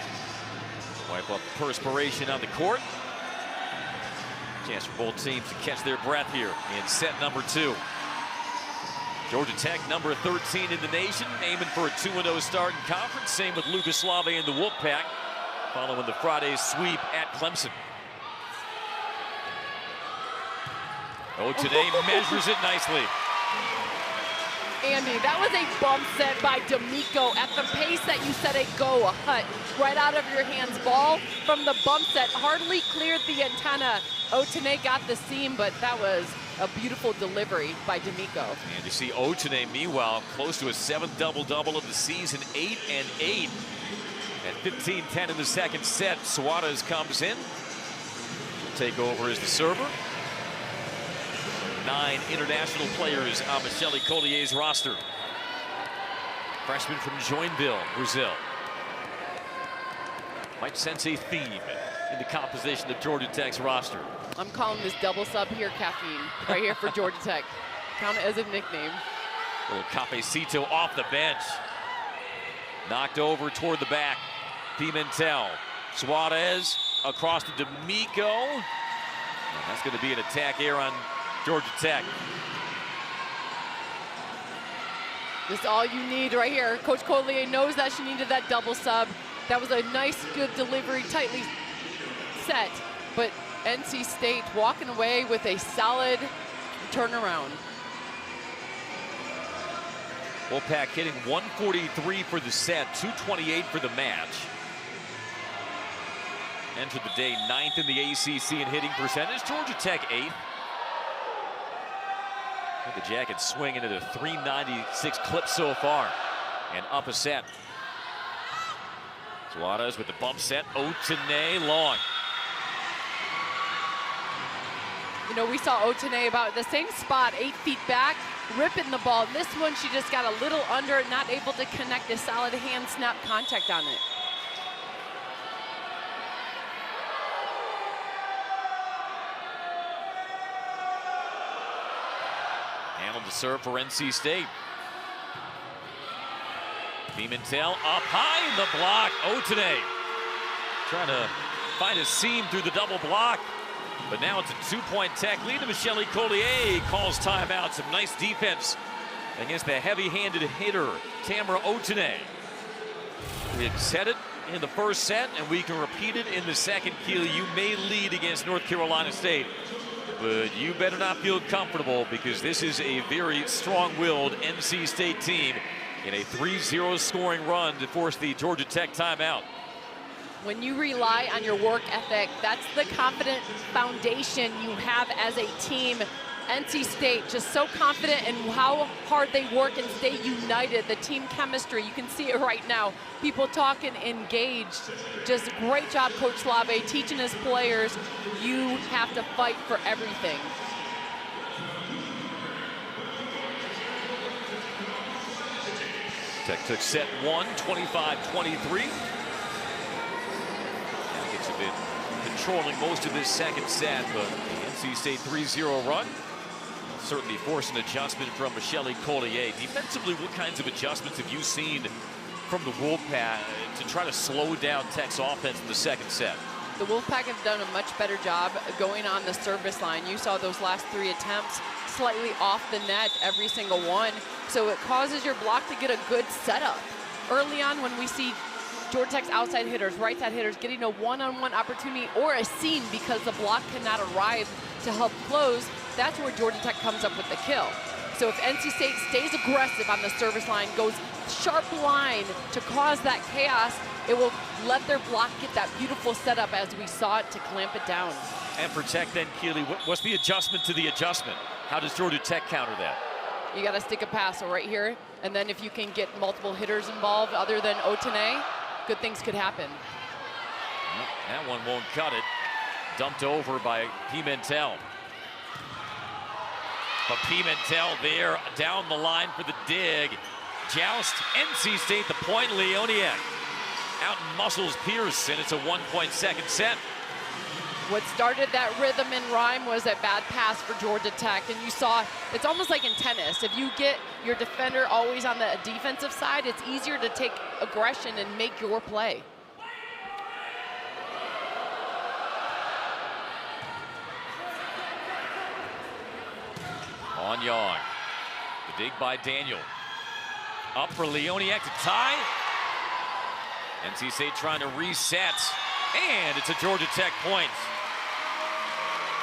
Wipe up the perspiration on the court. Chance for both teams to catch their breath here in set number 2. Georgia Tech, number 13 in the nation, aiming for a 2-0 start in conference. Same with Lucas Slave and the Wolfpack, following the Friday sweep at Clemson. Otene measures it nicely. Andy, that was a bump set by D'Amico at the pace that you said it go, a hut right out of your hands. Ball from the bump set hardly cleared the antenna. Otene got the seam, but that was a beautiful delivery by D'Amico. And you see Otene, meanwhile, close to a 7th double-double of the season, 8 and 8. At 15-10 in the second set, Suarez comes in. She'll take over as the server. 9 international players on Michelle Collier's roster. Freshman from Joinville, Brazil. Might sense a theme in the composition of Georgia Tech's roster. I'm calling this double sub here caffeine, right here for Georgia Tech. Count it as a nickname. Little Cafecito off the bench. Knocked over toward the back. Pimentel. Suarez across to D'Amico. And that's going to be an attack here on Georgia Tech. This is all you need right here. Coach Collier knows that she needed that double sub. That was a nice, good delivery, tightly set. But NC State walking away with a solid turnaround. Wolfpack hitting 143 for the set, 228 for the match. Entered the day 9th in the ACC in hitting percentage. Georgia Tech 8th. The Jackets swinging at a 396 clip so far, and up a set. Suarez with the bump set. Otene long. You know, we saw Otene about the same spot, 8 feet back, ripping the ball. This one, she just got a little under, not able to connect a solid hand snap contact on it. Handled the serve for NC State. Pimentel up high in the block. Otene trying to find a seam through the double block. But now it's a 2-point Tech lead. And Michelle Collier calls timeout. Some nice defense against the heavy-handed hitter, Tamara Otene. We had said it in the first set, and we can repeat it in the second. Keely, you may lead against North Carolina State, but you better not feel comfortable because this is a very strong-willed NC State team in a 3-0 scoring run to force the Georgia Tech timeout. When you rely on your work ethic, that's the confident foundation you have as a team. NC State just so confident in how hard they work and stay united. The team chemistry, you can see it right now. People talking, engaged. Just great job, Coach Slave, teaching his players, you have to fight for everything. Tech took set one, 25-23. It's been controlling most of this second set, but the NC State 3-0 run certainly forced an adjustment from Michelle Collier. Defensively, what kinds of adjustments have you seen from the Wolfpack to try to slow down Tech's offense in the second set? The Wolfpack have done a much better job going on the service line. You saw those last 3 attempts slightly off the net, every single one. So it causes your block to get a good setup. Early on, when we see Georgia Tech's outside hitters, right side hitters getting a one-on-one opportunity or a seam because the block cannot arrive to help close, that's where Georgia Tech comes up with the kill. So if NC State stays aggressive on the service line, goes sharp line to cause that chaos, it will let their block get that beautiful setup as we saw it to clamp it down. And for Tech then, Keely, what's the adjustment to the adjustment? How does Georgia Tech counter that? You got to stick a pass right here, and then if you can get multiple hitters involved other than Otene, good things could happen. That one won't cut it. Dumped over by Pimentel. But Pimentel there down the line for the dig. Joust, NC State, the point, Leoniak out muscles Pierce, and it's a 1-point second set. What started that rhythm and rhyme was a bad pass for Georgia Tech, and you saw it's almost like in tennis. If you get your defender always on the defensive side, it's easier to take aggression and make your play. On Young. The dig by Daniel. Up for Leoniak to tie. NC State trying to reset. And it's a Georgia Tech point.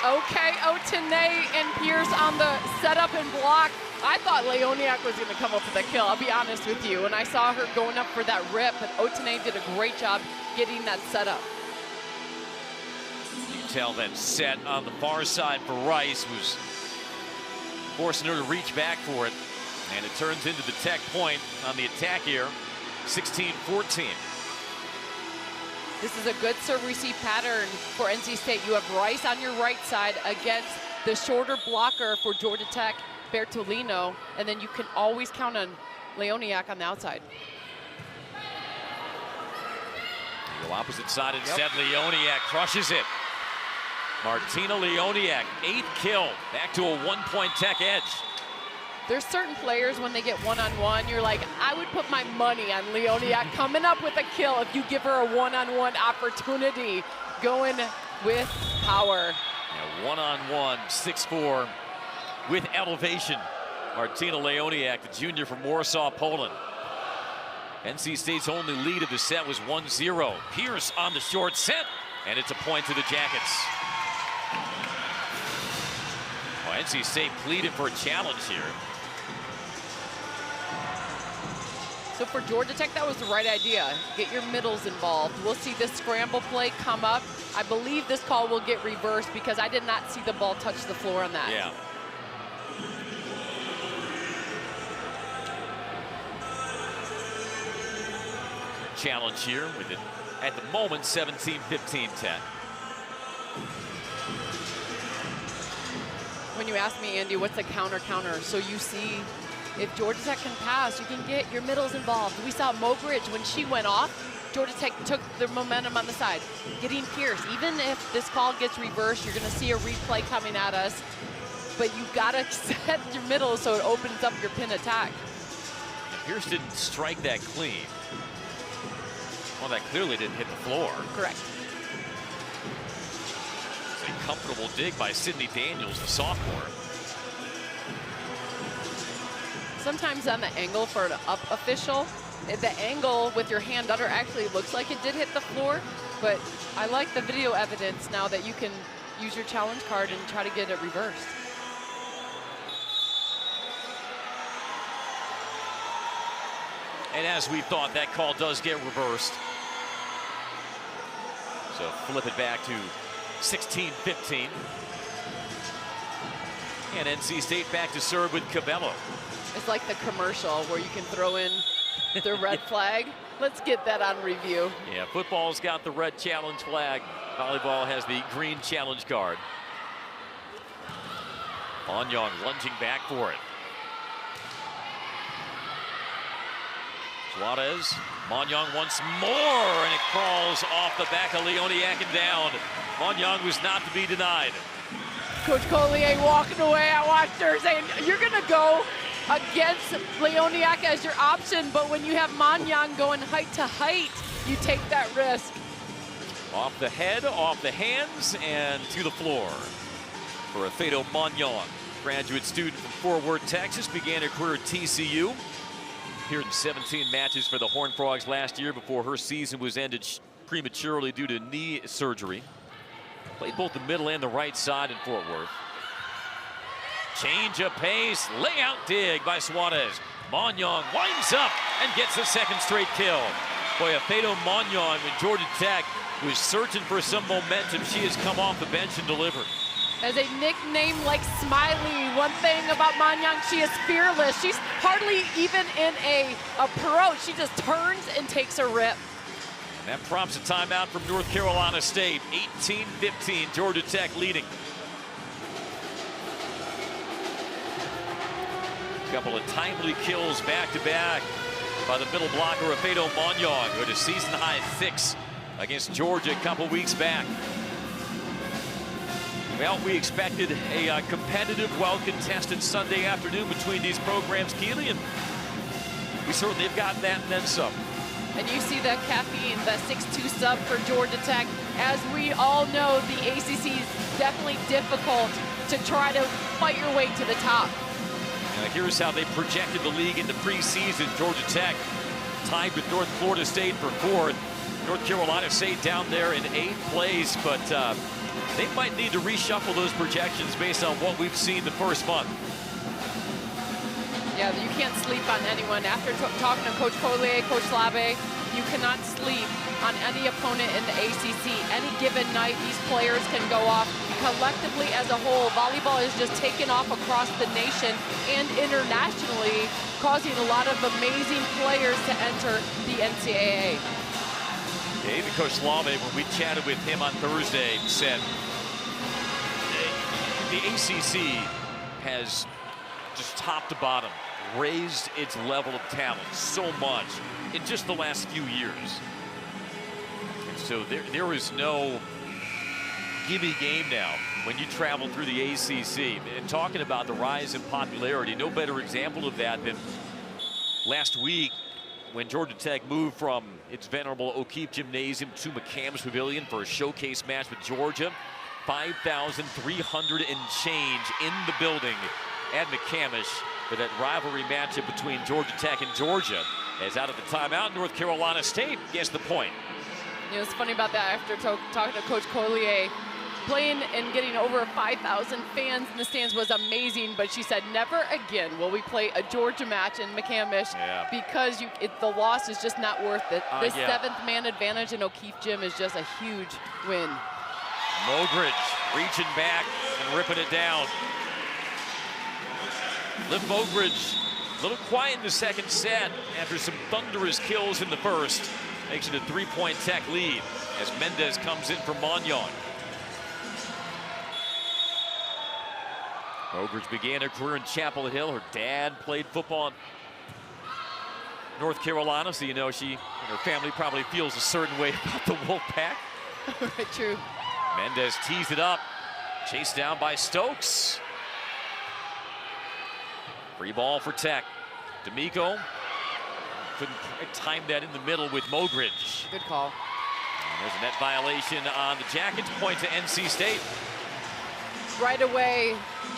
Okay, Otene and Pierce on the setup and block. I thought Leoniak was going to come up with a kill, I'll be honest with you. When I saw her going up for that rip, but Otene did a great job getting that setup. You can tell that set on the far side for Rice was forcing her to reach back for it. And it turns into the Tech point on the attack here, 16-14. This is a good serve-receive pattern for NC State. You have Rice on your right side against the shorter blocker for Georgia Tech, Bertolino, and then you can always count on Leoniak on the outside. You go opposite side instead. Leoniak crushes it. Martina Leoniak, 8th kill, back to a 1-point Tech edge. There's certain players when they get one-on-one, you're like, I would put my money on Leoniak coming up with a kill if you give her a one-on-one opportunity, going with power. Yeah, one-on-one, 6'4", with elevation. Martina Leoniak, the junior from Warsaw, Poland. NC State's only lead of the set was 1-0. Pierce on the short set, and it's a point to the Jackets. Well, NC State pleaded for a challenge here. So for Georgia Tech, that was the right idea. Get your middles involved. We'll see this scramble play come up. I believe this call will get reversed because I did not see the ball touch the floor on that. Yeah. Challenge here with it at the moment 17-15 Tech. When you ask me, Andy, what's the counter? So you see if Georgia Tech can pass, you can get your middles involved. We saw Mobridge when she went off, Georgia Tech took the momentum on the side. Getting Pierce, even if this call gets reversed, you're gonna see a replay coming at us, but you gotta set your middle so it opens up your pin attack. And Pierce didn't strike that clean. Well, that clearly didn't hit the floor. Correct. It's a comfortable dig by Sydney Daniels, the sophomore. Sometimes on the angle for an up official, the angle with your hand under actually looks like it did hit the floor, but I like the video evidence now that you can use your challenge card and try to get it reversed. And as we thought, that call does get reversed. So flip it back to 16-15. And NC State back to serve with Cabello. It's like the commercial where you can throw in the red flag. Let's get that on review. Yeah, football's got the red challenge flag. Volleyball has the green challenge card. Monyong lunging back for it. Suarez, Monyong once more, and it crawls off the back of Leoniak and down. Monyong was not to be denied. Coach Collier walking away. I watched her saying, you're going to go against Leoniak as your option, but when you have Monyong going height to height, you take that risk. Off the head, off the hands, and to the floor. For Afeto Monyong, graduate student from Fort Worth, Texas, began her career at TCU. Appeared in 17 matches for the Horned Frogs last year before her season was ended prematurely due to knee surgery. Played both the middle and the right side in Fort Worth. Change of pace, layout dig by Suarez. Monyong winds up and gets a second straight kill. Boy, Afeto Monyong, when Georgia Tech was searching for some momentum, she has come off the bench and delivered. As a nickname like Smiley, one thing about Monyong, she is fearless. She's hardly even in a approach. She just turns and takes a rip. And that prompts a timeout from North Carolina State. 18-15, Georgia Tech leading. A couple of timely kills back-to-back by the middle blocker, Afeto Monyong, who had a season-high 6 against Georgia a couple weeks back. Well, we expected a competitive, well-contested Sunday afternoon between these programs, Keely, and we certainly have gotten that and then some. And you see the caffeine, the 6-2 sub for Georgia Tech. As we all know, the ACC is definitely difficult to try to fight your way to the top. Now, here's how they projected the league in the preseason. Georgia Tech tied with North Florida State for 4th. North Carolina State down there in 8th place, but they might need to reshuffle those projections based on what we've seen the first month. Yeah, you can't sleep on anyone. After talking to Coach Collier, Coach Labe, you cannot sleep on any opponent in the ACC. Any given night, these players can go off. Collectively as a whole, volleyball is just taken off across the nation and internationally, causing a lot of amazing players to enter the NCAA. David Coach Labe, when we chatted with him on Thursday, said the ACC has just top to bottom raised its level of talent so much in just the last few years. And so there is no gimme game now when you travel through the ACC. And talking about the rise in popularity, no better example of that than last week when Georgia Tech moved from its venerable O'Keefe Gymnasium to McCamish Pavilion for a showcase match with Georgia. 5,300 and change in the building at McCamish for that rivalry matchup between Georgia Tech and Georgia. As out of the timeout, North Carolina State gets the point. You know, it's funny about that after talking to Coach Collier. Playing and getting over 5,000 fans in the stands was amazing, but she said never again will we play a Georgia match in McCamish because the loss is just not worth it. This 7th man advantage in O'Keefe Gym is just a huge win. Mogridge reaching back and ripping it down. Liv Mogridge a little quiet in the second set after some thunderous kills in the first. Makes it a 3-point Tech lead as Mendez comes in for Monyong. Mogridge began her career in Chapel Hill. Her dad played football in North Carolina, so you know she and her family probably feels a certain way about the Wolfpack. True. Mendez tees it up, chased down by Stokes. Free ball for Tech. D'Amico couldn't time that in the middle with Mogridge. Good call. And there's a net violation on the Jackets, point to NC State. Right away,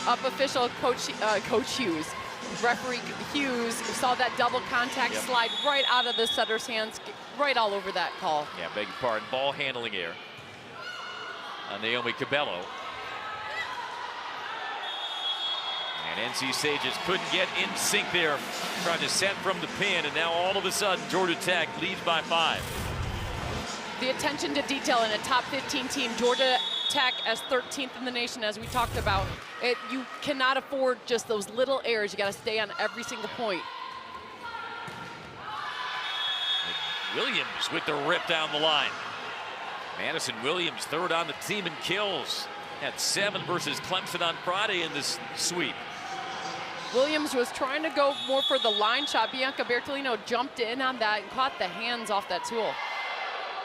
up official Coach Hughes, referee Hughes saw that double contact slide right out of the setter's hands, right all over that call. Yeah, beg your pardon, ball handling error on Naomi Cabello. And NC State just couldn't get in sync there, trying to set from the pin, and now all of a sudden Georgia Tech leads by 5. The attention to detail in a top 15 team. Georgia Tech as 13th in the nation, as we talked about. You cannot afford just those little errors. You got to stay on every single point. Williams with the rip down the line. Madison Williams, third on the team in kills. Had 7 versus Clemson on Friday in this sweep. Williams was trying to go more for the line shot. Bianca Bertolino jumped in on that and caught the hands off that tool.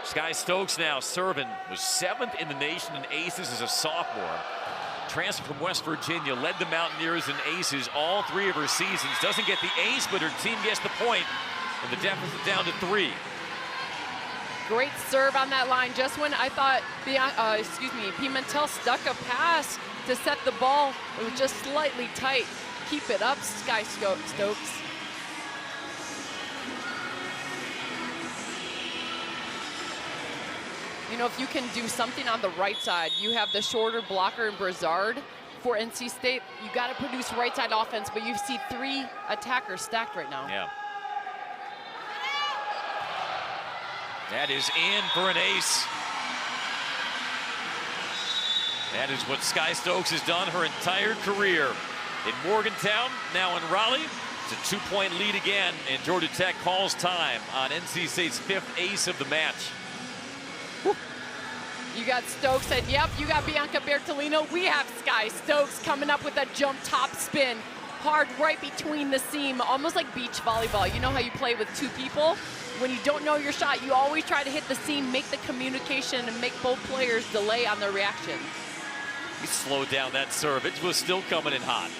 Sky Stokes now serving, was 7th in the nation in aces as a sophomore. Transfer from West Virginia, led the Mountaineers in aces all 3 of her seasons. Doesn't get the ace, but her team gets the point, and the deficit down to 3. Great serve on that line. Just when I thought, Pimentel stuck a pass to set the ball, it was just slightly tight. Keep it up, Sky Stokes. You know, if you can do something on the right side, you have the shorter blocker in Brazard for NC State. You got to produce right side offense, but you see 3 attackers stacked right now. Yeah. That is in for an ace. That is what Sky Stokes has done her entire career. In Morgantown, now in Raleigh, it's a 2-point lead again, and Georgia Tech calls time on NC State's 5th ace of the match. Whew. You got Stokes, and yep, you got Bianca Bertolino. We have Sky Stokes coming up with a jump top spin. Hard right between the seam, almost like beach volleyball. You know how you play with 2 people? When you don't know your shot, you always try to hit the seam, make the communication, and make both players delay on their reaction. He slowed down that serve. It was still coming in hot.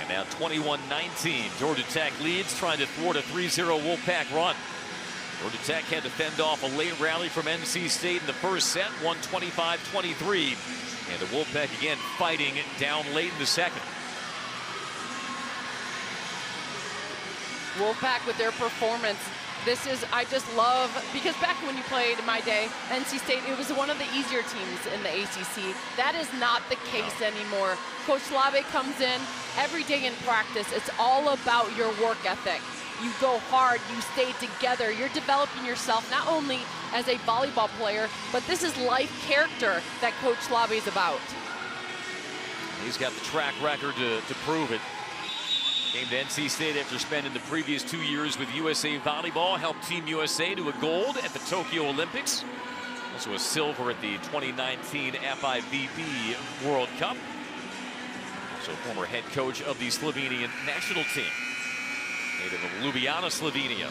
And now 21-19. Georgia Tech leads, trying to thwart a 3-0 Wolfpack run. Georgia Tech had to fend off a late rally from NC State in the first set, won 25-23. And the Wolfpack again fighting down late in the second. Wolfpack with their performance. This is, I just love, because back when you played in my day, NC State, it was one of the easier teams in the ACC. That is not the case anymore. Coach Lave comes in every day in practice. It's all about your work ethic. You go hard, you stay together, you're developing yourself not only as a volleyball player, but this is life character that Coach Lave is about. He's got the track record to prove it. Came to NC State after spending the previous 2 years with USA Volleyball, helped Team USA to a gold at the Tokyo Olympics. Also a silver at the 2019 FIVB World Cup. Also former head coach of the Slovenian national team. Native of Ljubljana, Slovenia.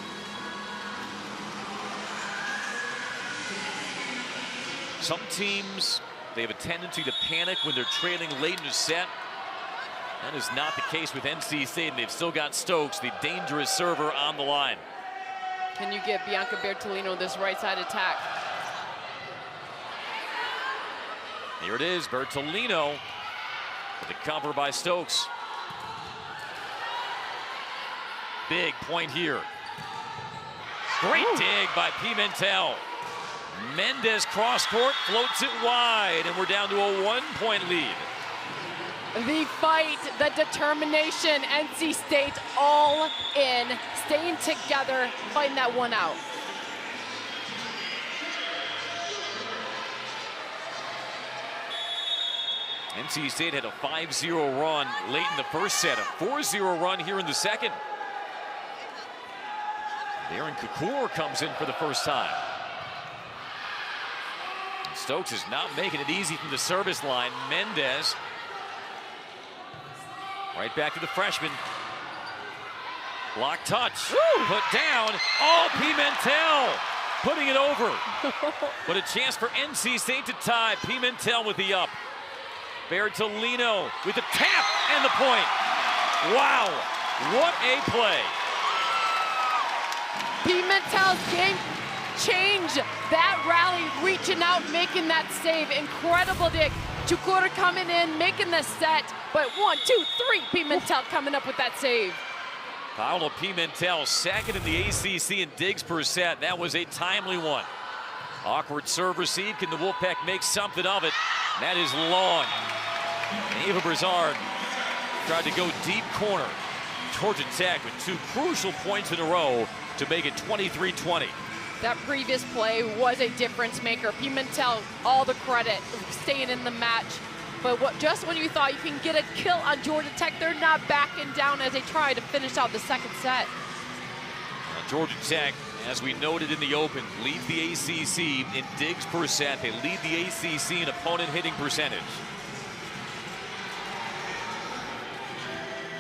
Some teams, they have a tendency to panic when they're trailing late in a set. That is not the case with NC State, and they've still got Stokes, the dangerous server, on the line. Can you get Bianca Bertolino this right side attack? Here it is, Bertolino with the cover by Stokes. Big point here. Great dig by Pimentel. Mendez cross court, floats it wide, and we're down to a 1-point lead. The fight, the determination, NC State all in, staying together, fighting that one out. NC State had a 5-0 run late in the first set, a 4-0 run here in the second. Darren Kakour comes in for the first time. Stokes is not making it easy from the service line. Mendez right back to the freshman. Block touch. Woo! Put down. Oh, Pimentel putting it over. But a chance for NC State to tie. Pimentel with the up. Bertolino with the tap and the point. Wow, what a play. Pimentel's game changed that rally, reaching out, making that save. Incredible dig. Chukura coming in, making the set. But 1, 2, 3, Pimentel coming up with that save. Paolo Pimentel, second in the ACC in digs per set. That was a timely one. Awkward serve receive. Can the Wolfpack make something of it? That is long. Ava Brazard tried to go deep corner. Georgia Tech with 2 crucial points in a row to make it 23-20. That previous play was a difference maker. Pimentel, all the credit, staying in the match. But just when you thought you can get a kill on Georgia Tech, they're not backing down as they try to finish out the second set. Georgia Tech, as we noted in the open, leads the ACC in digs per set. They lead the ACC in opponent hitting percentage.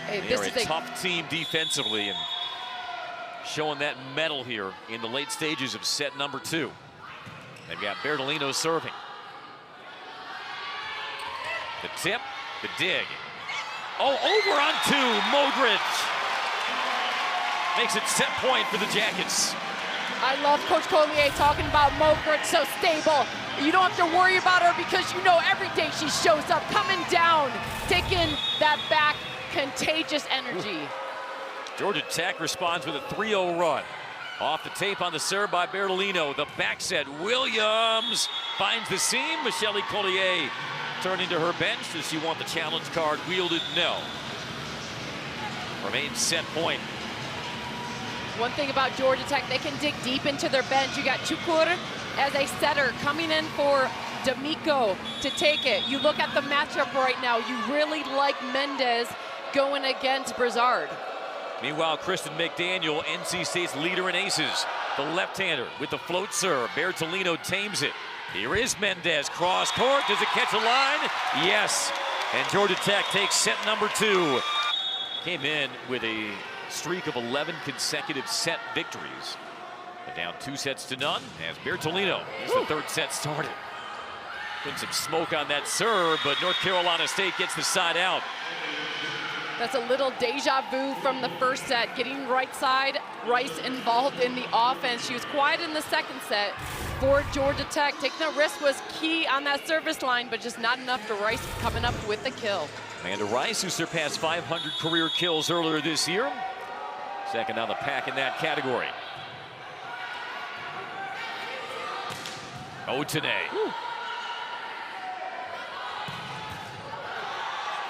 Hey, They're a tough team defensively and showing that mettle here in the late stages of set number 2. They've got Bertolino serving. The tip, the dig. Oh, over on 2, Mogridge. Makes it set point for the Jackets. I love Coach Collier talking about Mogridge, so stable. You don't have to worry about her because you know every day she shows up, coming down, taking that back, contagious energy. Georgia Tech responds with a 3-0 run. Off the tape on the serve by Bertolino. The back set, Williams finds the seam. Michelle Collier turning to her bench. Does she want the challenge card wielded? No. Remains set point. One thing about Georgia Tech, they can dig deep into their bench. You got Chukur as a setter coming in for D'Amico to take it. You look at the matchup right now, you really like Mendez going against Brizard. Meanwhile, Kristen McDaniel, NC State's leader in aces. The left-hander with the float serve. Bertolino tames it. Here is Mendez, cross court. Does it catch a line? Yes. And Georgia Tech takes set number 2. Came in with a streak of 11 consecutive set victories. But down 2-0 as Bertolino as the third set started. Putting some smoke on that serve, but North Carolina State gets the side out. That's a little deja vu from the first set, getting right side, Rice involved in the offense. She was quiet in the second set for Georgia Tech. Taking a risk was key on that service line, but just not enough to Rice coming up with the kill. Amanda Rice, who surpassed 500 career kills earlier this year. Second on the pack in that category. Otene.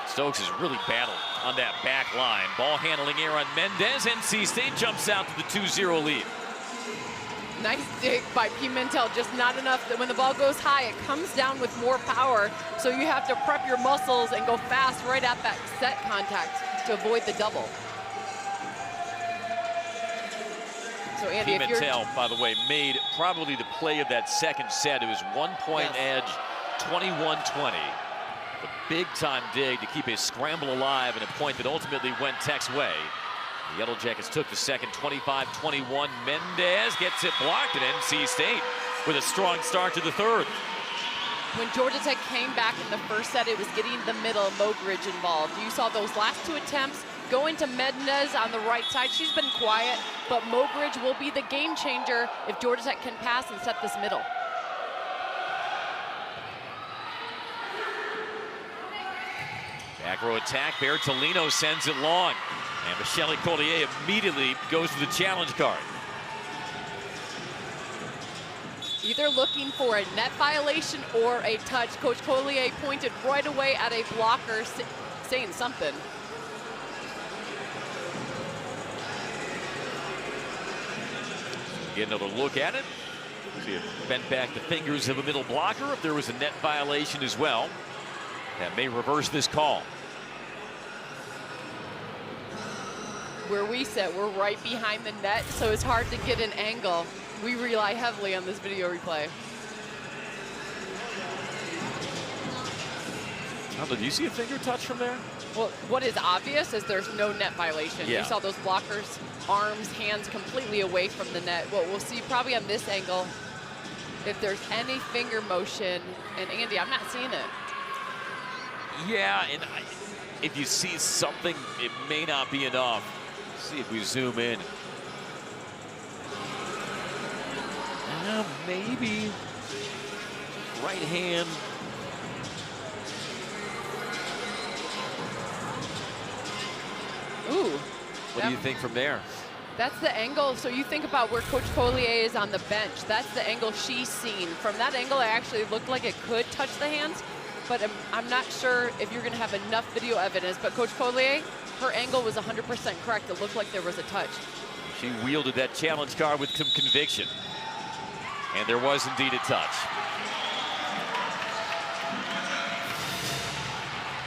Stokes has really battled on that back line. Ball handling here on Mendez. NC State jumps out to the 2-0 lead. Nice dig by Pimentel, just not enough that when the ball goes high, it comes down with more power. So you have to prep your muscles and go fast right at that set contact to avoid the double. So Andy, Pimentel, by the way, made probably the play of that second set. It was 1-point edge, 21-20. The big-time dig to keep a scramble alive and a point that ultimately went Tech's way. The Yellow Jackets took the second, 25-21. Mendez gets it blocked at NC State with a strong start to the third. When Georgia Tech came back in the first set, it was getting the middle, Mogridge involved. You saw those last 2 attempts going to Mendez on the right side. She's been quiet, but Mogridge will be the game changer if Georgia Tech can pass and set this middle. Back row attack, Bertolino sends it long. And Michelle Collier immediately goes to the challenge card. Either looking for a net violation or a touch. Coach Collier pointed right away at a blocker saying something. Get another look at it. See if bent back the fingers of a middle blocker. If there was a net violation as well, that may reverse this call. Where we sit, we're right behind the net, so it's hard to get an angle. We rely heavily on this video replay. Did you see a finger touch from there? Well, what is obvious is there's no net violation. Yeah. You saw those blockers, arms, hands completely away from the net. What we'll see probably on this angle, if there's any finger motion, and Andy, I'm not seeing it. Yeah, and if you see something, it may not be enough. Let's see if we zoom in. Maybe right hand. Ooh. What do you think from there? That's the angle. So you think about where Coach Collier is on the bench. That's the angle she's seen. From that angle, it actually looked like it could touch the hands, but I'm not sure if you're going to have enough video evidence. But Coach Collier, her angle was 100% correct. It looked like there was a touch. She wielded that challenge card with some conviction. And there was indeed a touch.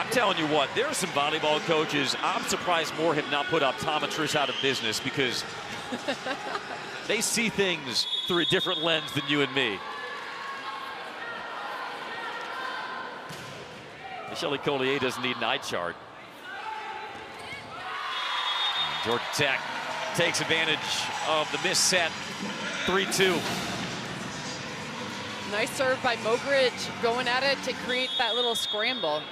I'm telling you what, there are some volleyball coaches, I'm surprised more have not put optometrists out of business, because they see things through a different lens than you and me. Michelle Collier doesn't need an eye chart. Georgia Tech takes advantage of the missed set, 3-2. Nice serve by Mogridge, going at it to create that little scramble.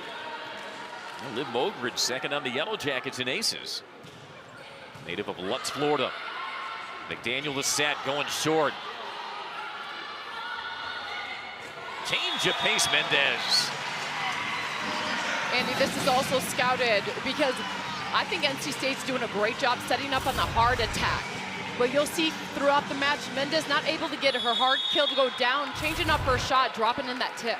Liv Mogridge, second on the Yellow Jackets in aces. Native of Lutz, Florida. McDaniel the set, going short. Change of pace, Mendez. Andy, this is also scouted because I think NC State's doing a great job setting up on the hard attack. But you'll see throughout the match, Mendez not able to get her hard kill to go down, changing up her shot, dropping in that tip.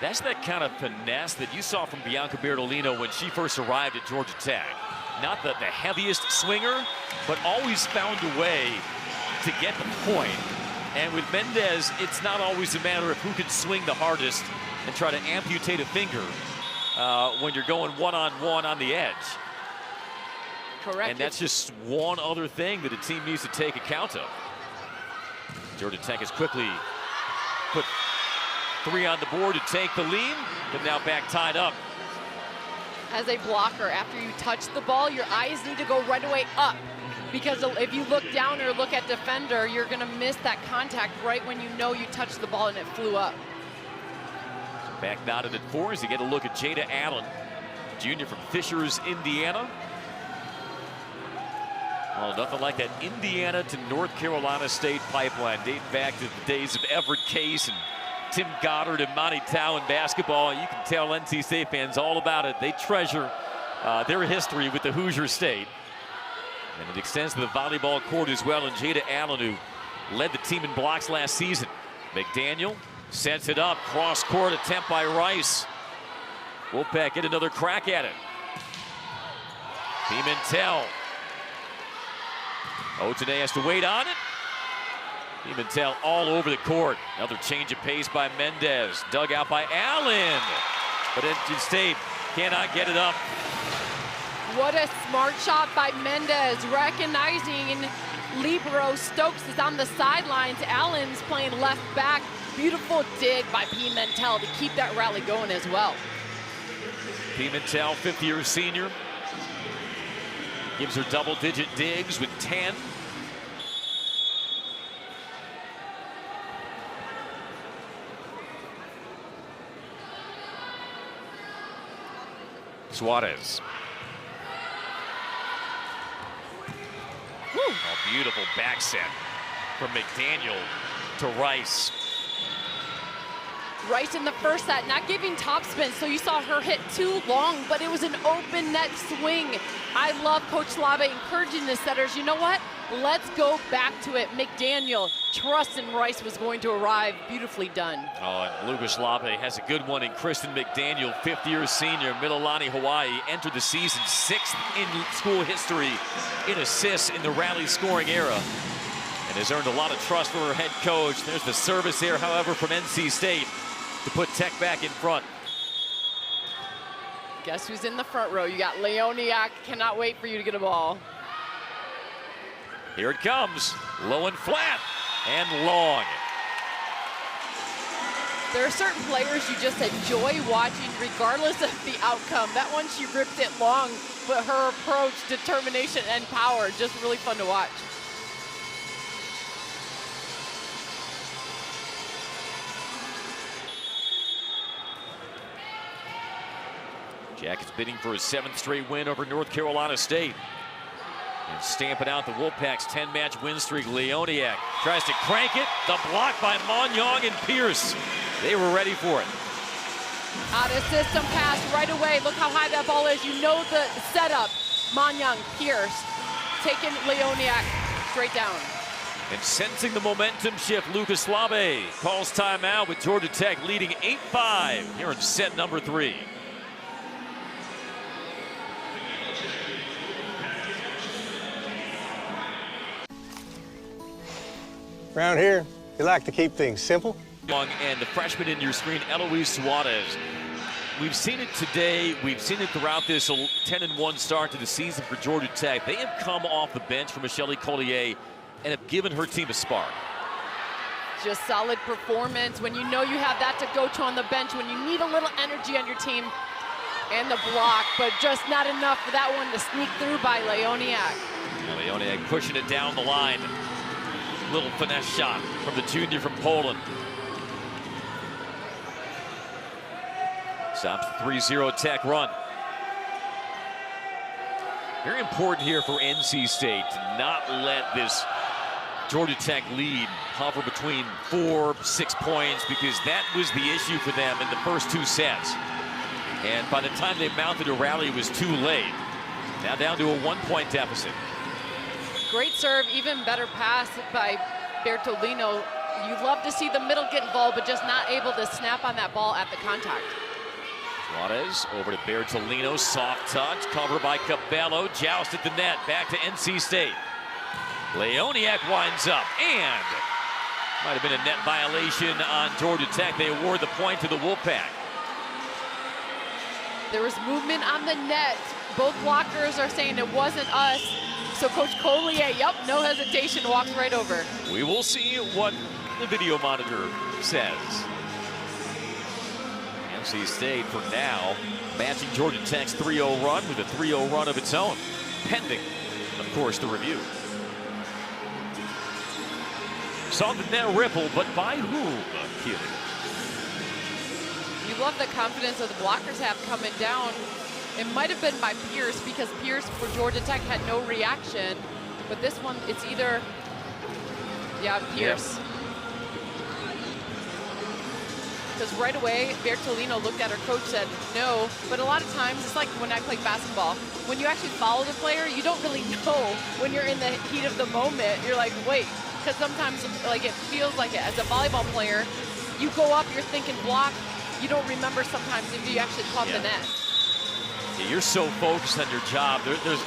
That's that kind of finesse that you saw from Bianca Bertolino when she first arrived at Georgia Tech. Not the heaviest swinger, but always found a way to get the point. And with Mendez, it's not always a matter of who can swing the hardest and try to amputate a finger when you're going one-on-one on the edge. Correct. And that's just one other thing that a team needs to take account of. Georgia Tech has quickly put 3 on the board to take the lead, but now back tied up. As a blocker, after you touch the ball, your eyes need to go right away up, because if you look down or look at defender, you're going to miss that contact right when you know you touched the ball and it flew up. So back knotted at 4 as you get a look at Jada Allen, junior from Fishers, Indiana. Well, nothing like that Indiana to North Carolina State pipeline, dating back to the days of Everett Case and Tim Goddard and Monty Tao in basketball. You can tell NC State fans all about it. They treasure their history with the Hoosier State. And it extends to the volleyball court as well. And Jada Allen, who led the team in blocks last season. McDaniel sets it up. Cross-court attempt by Rice. Wolfpack get another crack at it. Pimentel. Otene has to wait on it. Pimentel all over the court. Another change of pace by Mendez. Dug out by Allen. But NC State cannot get it up. What a smart shot by Mendez, recognizing libero Stokes is on the sidelines. Allen's playing left back. Beautiful dig by Pimentel to keep that rally going as well. Pimentel, fifth-year senior. Gives her double-digit digs with 10. Suarez. A beautiful back set from McDaniel to Rice. Rice in the first set, not giving topspin, so you saw her hit too long, but it was an open net swing. I love Coach Labe encouraging the setters. You know what? Let's go back to it. McDaniel, trusting Rice was going to arrive. Beautifully done. Oh, and Lucas Labe has a good one in Kristen McDaniel, fifth-year senior, Mililani, Hawaii. Entered the season 6th in school history in assists in the rally scoring era, and has earned a lot of trust from her head coach. There's the service here, however, from NC State to put Tech back in front. Guess who's in the front row? You got Leoniak. Cannot wait for you to get a ball. Here it comes. Low and flat and long. There are certain players you just enjoy watching regardless of the outcome. That one, she ripped it long, but her approach, determination, and power, just really fun to watch. Jackets bidding for a 7th straight win over North Carolina State. And stamping out the Wolfpack's 10-match win streak. Leoniak tries to crank it. The block by Monyong and Pierce. They were ready for it. Out of system pass right away. Look how high that ball is. You know the setup. Monyong, Pierce, taking Leoniak straight down. And sensing the momentum shift, Lucas Labe calls timeout with Georgia Tech leading 8-5 here in set number 3. Around here, We like to keep things simple. And the freshman in your screen, Eloise Suarez. We've seen it today. We've seen it throughout this 10-1 start to the season for Georgia Tech. They have come off the bench for Michelle Collier and have given her team a spark. Just solid performance when you know you have that to go to on the bench, when you need a little energy on your team, and the block, but just not enough for that one to sneak through by Leoniak. Leoniak pushing it down the line. Little finesse shot from the junior from Poland. Stops the 3-0 Tech run. Very important here for NC State to not let this Georgia Tech lead hover between 4-6 points, because that was the issue for them in the first 2 sets. And by the time they mounted a rally, it was too late. Now down to a 1-point deficit. Great serve, even better pass by Bertolino. You love to see the middle get involved, but just not able to snap on that ball at the contact. Suarez over to Bertolino, soft touch, covered by Cabello, joust at the net, back to NC State. Leoniak winds up, and might have been a net violation on Georgia Tech. They award the point to the Wolfpack. There was movement on the net. Both blockers are saying it wasn't us. So Coach Collier, yep, no hesitation, walks right over. We will see what the video monitor says. NC State, for now, matching Georgia Tech's 3-0 run with a 3-0 run of its own, pending, of course, the review. Saw the net ripple, but by whom, Keely? You love the confidence that the blockers have coming down. It might have been by Pierce, because Pierce for Georgia Tech had no reaction. But this one, it's either, yeah, Pierce. Because right away, Bertolino looked at her coach, said no. But a lot of times, it's like when I play basketball. When you actually follow the player, you don't really know when you're in the heat of the moment. You're like, wait, because sometimes like it feels like it. As a volleyball player, you go up, you're thinking block. You don't remember sometimes if you actually caught the net. Yeah, you're so focused on your job. There's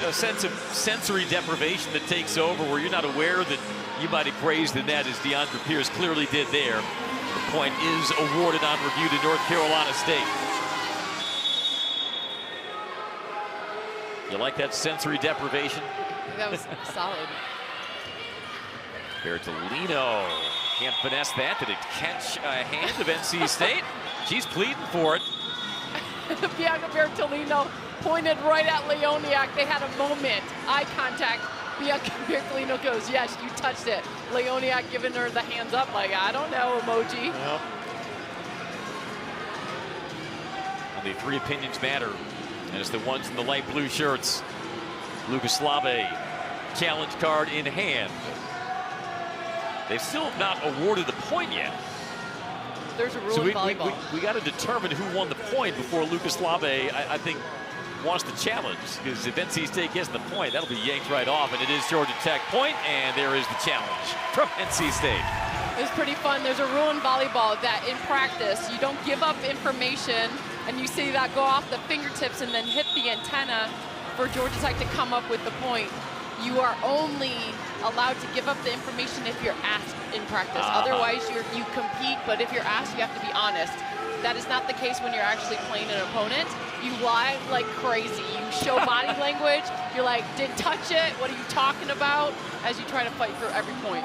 a sense of sensory deprivation that takes over, where you're not aware that you might have grazed the net, as DeAndre Pierce clearly did there. The point is awarded on review to North Carolina State. You like that sensory deprivation? That was solid. Bertolino can't finesse that. Did it catch a hand of NC State? She's pleading for it. Bianca Bertolino pointed right at Leoniak. They had a moment, eye contact. Bianca Bertolino goes, yes, you touched it. Leoniak giving her the hands up like, I don't know, emoji. Well, only 3 opinions matter, and it's the ones in the light blue shirts. Lugoslave, challenge card in hand. They still have not awarded the point yet. There's a rule so in volleyball. We got to determine who won the point before Lugoslave, I think, wants to challenge. Because if NC State gets the point, that'll be yanked right off. And it is Georgia Tech point, and there is the challenge from NC State. It's pretty fun. There's a rule in volleyball that in practice, you don't give up information, and you see that go off the fingertips and then hit the antenna for Georgia Tech to come up with the point. You are only allowed to give up the information if you're asked in practice. Otherwise, you compete, but if you're asked, you have to be honest. That is not the case when you're actually playing an opponent. You lie like crazy. You show body language. You're like, didn't touch it. What are you talking about? As you try to fight for every point.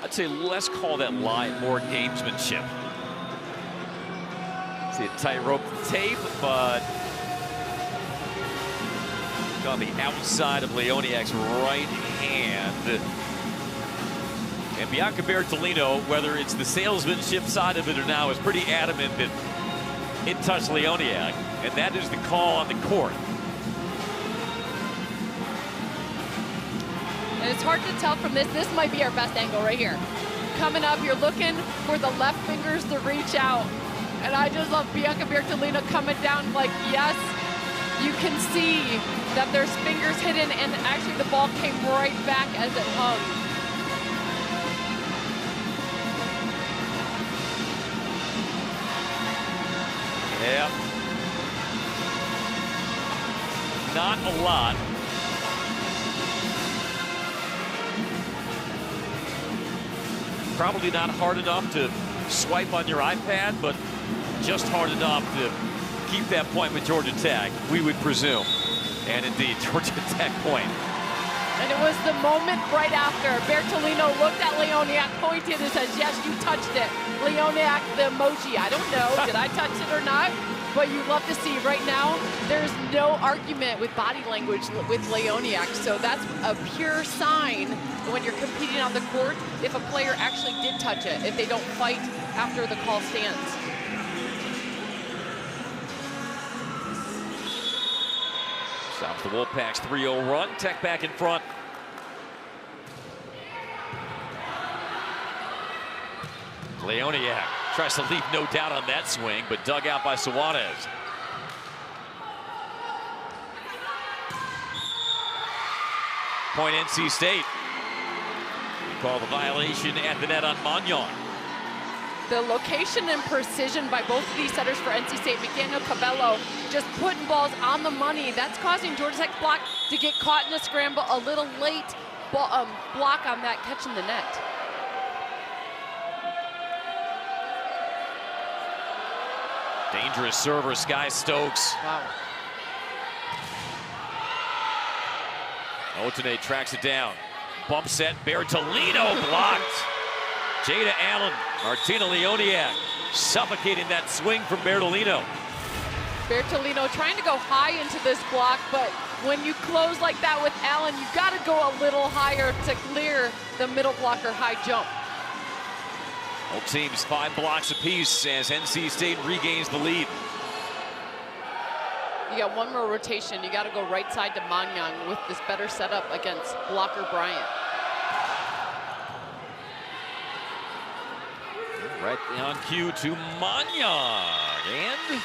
I'd say let's call that lie more gamesmanship. See a tightrope tape, but on the outside of Leoniak's right hand. And Bianca Bertolino, whether it's the salesmanship side of it or now, is pretty adamant that it touched Leoniak, and that is the call on the court. And it's hard to tell from this. This might be our best angle right here. Coming up, you're looking for the left fingers to reach out. And I just love Bianca Bertolino coming down like, yes, you can see that there's fingers hidden, and actually the ball came right back as it hung. Yeah. not a lot. Probably not hard enough to swipe on your iPad, but just hard enough to keep that point with Georgia Tech, we would presume. And indeed, Georgia Tech point. And it was the moment right after. Bertolino looked at Leoniak, pointed and says, yes, you touched it. Leoniak, the emoji, I don't know, did I touch it or not? But you love to see right now, there's no argument with body language with Leoniak. So that's a pure sign when you're competing on the court if a player actually did touch it, if they don't fight after the call stands. Stops the Wolfpack's 3-0 run. Tech back in front. Leoniak tries to leave no doubt on that swing, but dug out by Suarez. Point NC State. We call the violation at the net on Magnan. The location and precision by both of these setters for NC State, McDaniel, Cabello, just putting balls on the money. That's causing Georgia Tech's block to get caught in a scramble, a little late block on that catch in the net. Dangerous server, Sky Stokes. Wow. Otene tracks it down. Bump set, Bertolino blocked. Jada Allen, Martina Leoniak suffocating that swing from Bertolino. Bertolino trying to go high into this block, but when you close like that with Allen, you got to go a little higher to clear the middle blocker high jump. Both teams 5 blocks apiece as NC State regains the lead. You got one more rotation. You got to go right side to Magnan with this better setup against blocker Bryant. Right on cue to Magnan. And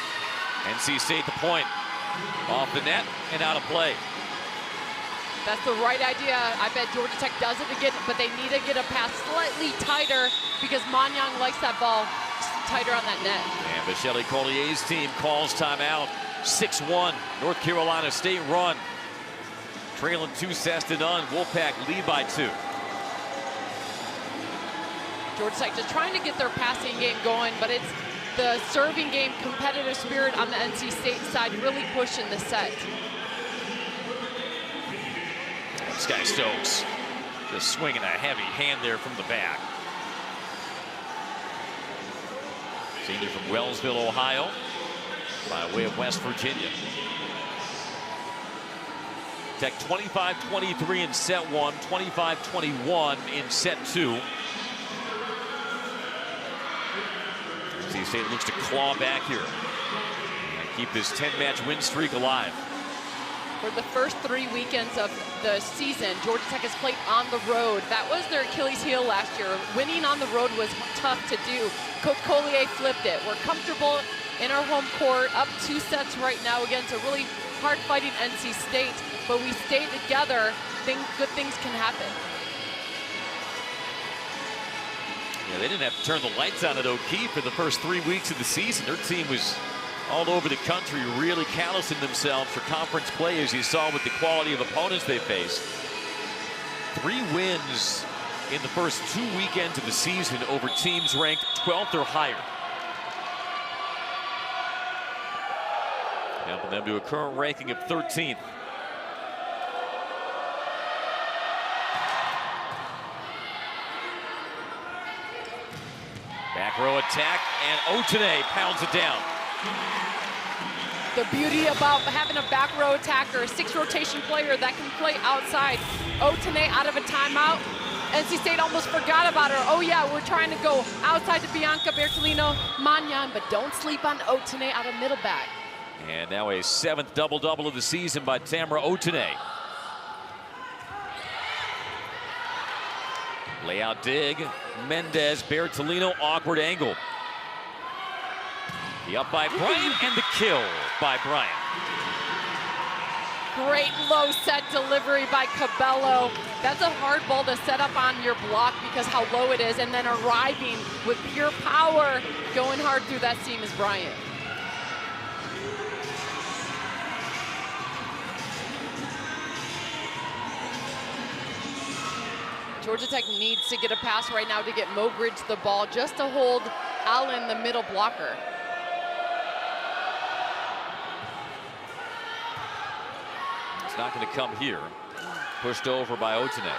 NC State the point. Off the net and out of play. That's the right idea. I bet Georgia Tech does it again, but they need to get a pass slightly tighter because Magnan likes that ball tighter on that net. And Michelle Collier's team calls timeout. 6-1, North Carolina State run. Trailing 2 sets to none. Wolfpack lead by 2. Georgia Tech just trying to get their passing game going, but it's the serving game competitive spirit on the NC State side really pushing the set. Sky Stokes just swinging a heavy hand there from the back. Senior from Wellsville, Ohio, by way of West Virginia. Tech 25-23 in set 1, 25-21 in set 2. NC State looks to claw back here and keep this 10-match win streak alive. For the first 3 weekends of the season, Georgia Tech has played on the road. That was their Achilles heel last year. Winning on the road was tough to do. Coach Collier flipped it. We're comfortable in our home court, up 2 sets right now against a really hard-fighting NC State. But we stay together, good things can happen. Yeah, they didn't have to turn the lights on at O'Keefe for the first 3 weeks of the season. Their team was all over the country, really callousing themselves for conference play, as you saw with the quality of opponents they faced. 3 wins in the first 2 weekends of the season over teams ranked 12th or higher. Helping them to a current ranking of 13th. Back row attack, and Otene pounds it down. The beauty about having a back row attacker, a 6 rotation player that can play outside. Otene out of a timeout. NC State almost forgot about her. Oh yeah, we're trying to go outside to Bianca, Bertolino, Magnan, but don't sleep on Otene out of middle back. And now a 7th double-double of the season by Tamara Otene. Layout dig, Mendez, Bertolino, awkward angle. The up by Bryant and the kill by Bryant. Great low set delivery by Cabello. That's a hard ball to set up on your block because how low it is, and then arriving with pure power, going hard through that seam is Bryant. Georgia Tech needs to get a pass right now to get Mogridge the ball, just to hold Allen, the middle blocker. It's not going to come here. Pushed over by Otene.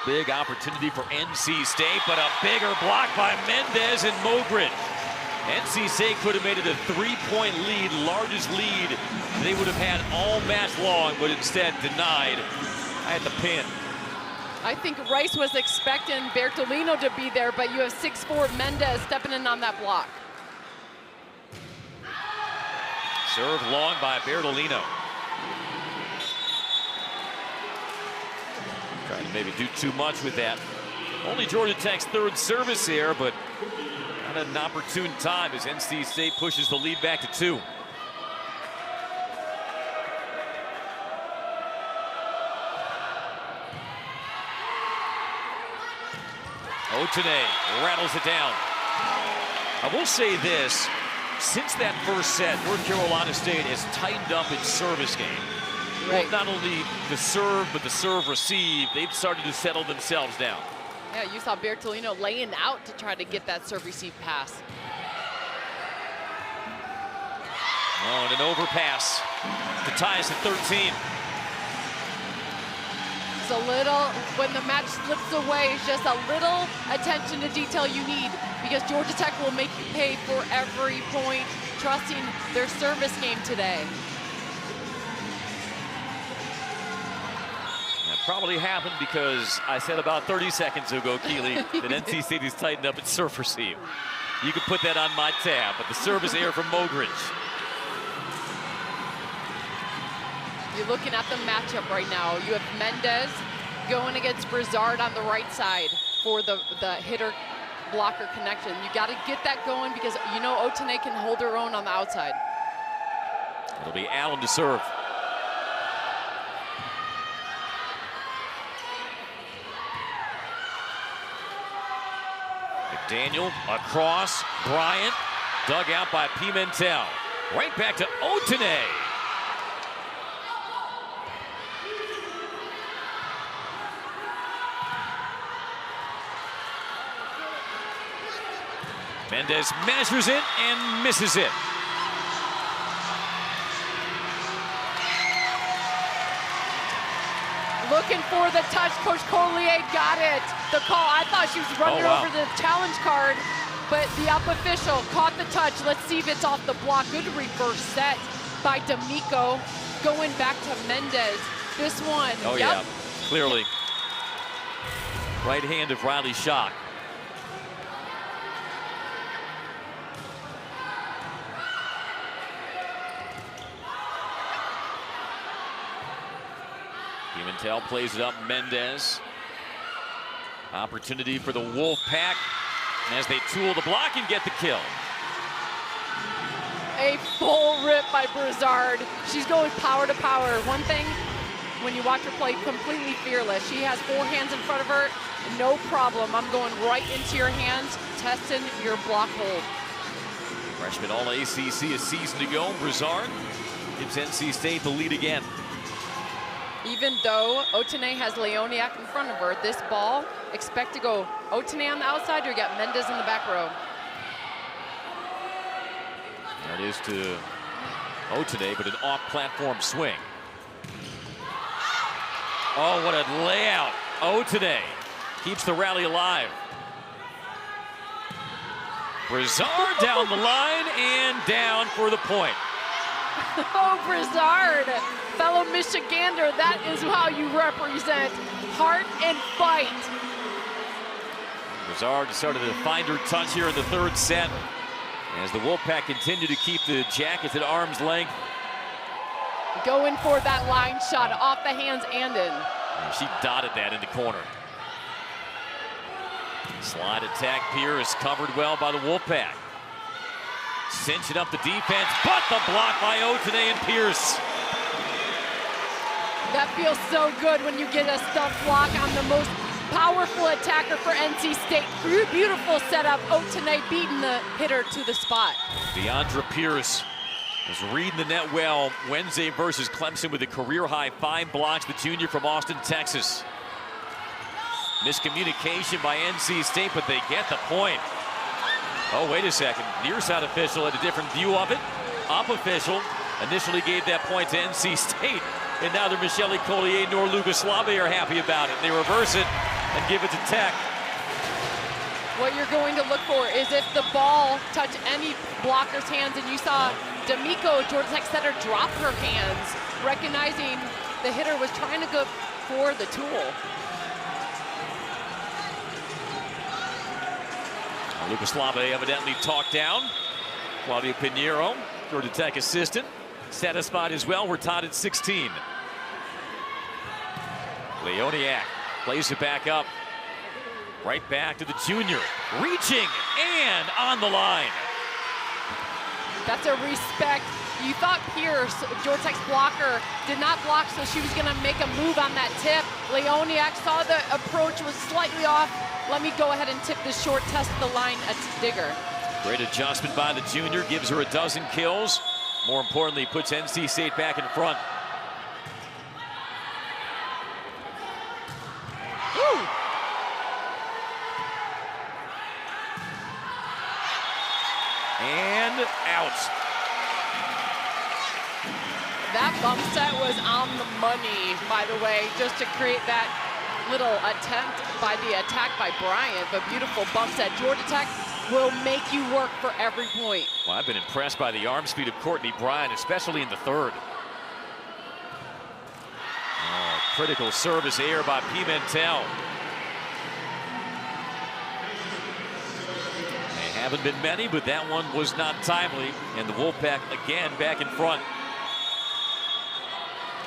Big opportunity for NC State, but a bigger block by Mendez and Mogridge. NC State could have made it a 3-point lead, largest lead they would have had all match long, but instead denied at the pin. I think Rice was expecting Bertolino to be there, but you have 6'4" Mendez stepping in on that block. Serve long by Bertolino. Trying to maybe do too much with that. Only Georgia Tech's third service here, but not an opportune time as NC State pushes the lead back to 2. Otene rattles it down. I will say this, since that first set, North Carolina State has tightened up its service game. Right. Well, not only the serve, but the serve receive, they've started to settle themselves down. Yeah, you saw Bertolino laying out to try to get that serve receive pass. Oh, and an overpass to tie us at 13. It's a little, when the match slips away, it's just a little attention to detail you need, because Georgia Tech will make you pay for every point, trusting their service game today. That probably happened because I said about 30 seconds ago, Keely, that NC State has tightened up its serve receive. You can put that on my tab, but the service error from Mogridge. You're looking at the matchup right now. You have Mendez going against Brizard on the right side for the hitter blocker connection. You got to get that going because you know Otene can hold her own on the outside. It'll be Allen to serve. McDaniel across, Bryant, dug out by Pimentel. Right back to Otene. Mendez measures it and misses it. Looking for the touch. Coach Collier got it. The call. I thought she was running over the challenge card, but the up official caught the touch. Let's see if it's off the block. Good reverse set by D'Amico. Going back to Mendez. This one. Oh, yeah. Clearly. Right hand of Riley Schock. Pimentel plays it up. Mendez. Opportunity for the Wolfpack as they tool the block and get the kill. A full rip by Brizard. She's going power to power. One thing, when you watch her play, completely fearless. She has 4 hands in front of her. No problem. I'm going right into your hands, testing your block hold. Freshman All ACC a season to go. Brizard gives NC State the lead again. Even though Otene has Leoniak in front of her, this ball, expect to go Otene on the outside, or you got Mendez in the back row. That is to Otene, but an off-platform swing. Oh, what a layout. Otene keeps the rally alive. Brizard down the line and down for the point. Oh, Brizard, fellow Michigander, that is how you represent heart and fight. Brizard started to find her touch here in the third set as the Wolfpack continue to keep the Jackets at arm's length. Going for that line shot off the hands and in. And she dotted that in the corner. Slide attack, Pierce covered well by the Wolfpack. Cinching up the defense, but the block by Otene and Pierce. That feels so good when you get a stuff block on the most powerful attacker for NC State. Beautiful setup. Otene beating the hitter to the spot. Deandra Pierce is reading the net well Wednesday versus Clemson with a career-high 5 blocks, the junior from Austin, Texas. Miscommunication by NC State, but they get the point. Oh, wait a second. Near side official had a different view of it. Up official initially gave that point to NC State, and now neither Michele Collier nor Lugoslave are happy about it. They reverse it and give it to Tech. What you're going to look for is if the ball touched any blocker's hands, and you saw D'Amico, Georgia Tech setter, drop her hands, recognizing the hitter was trying to go for the tool. Lugoslave evidently talked down. Claudia Pinheiro, Georgia Tech assistant, satisfied as well. We're tied at 16. Leoniak plays it back up. Right back to the junior. Reaching and on the line. That's a respect. You thought Pierce, Georgia Tech's blocker, did not block, so she was going to make a move on that tip. Leoniak saw the approach was slightly off. Let me go ahead and tip this short, test the line at Digger. Great adjustment by the junior, gives her a dozen kills. More importantly, puts NC State back in front. Woo! And out. That bump set was on the money, by the way, just to create that little attempt by the attack by Bryant, but beautiful bump set. Georgia Tech will make you work for every point. Well, I've been impressed by the arm speed of Courtney Bryant, especially in the third. Oh, critical service error by Pimentel. They haven't been many, but that one was not timely, and the Wolfpack again back in front.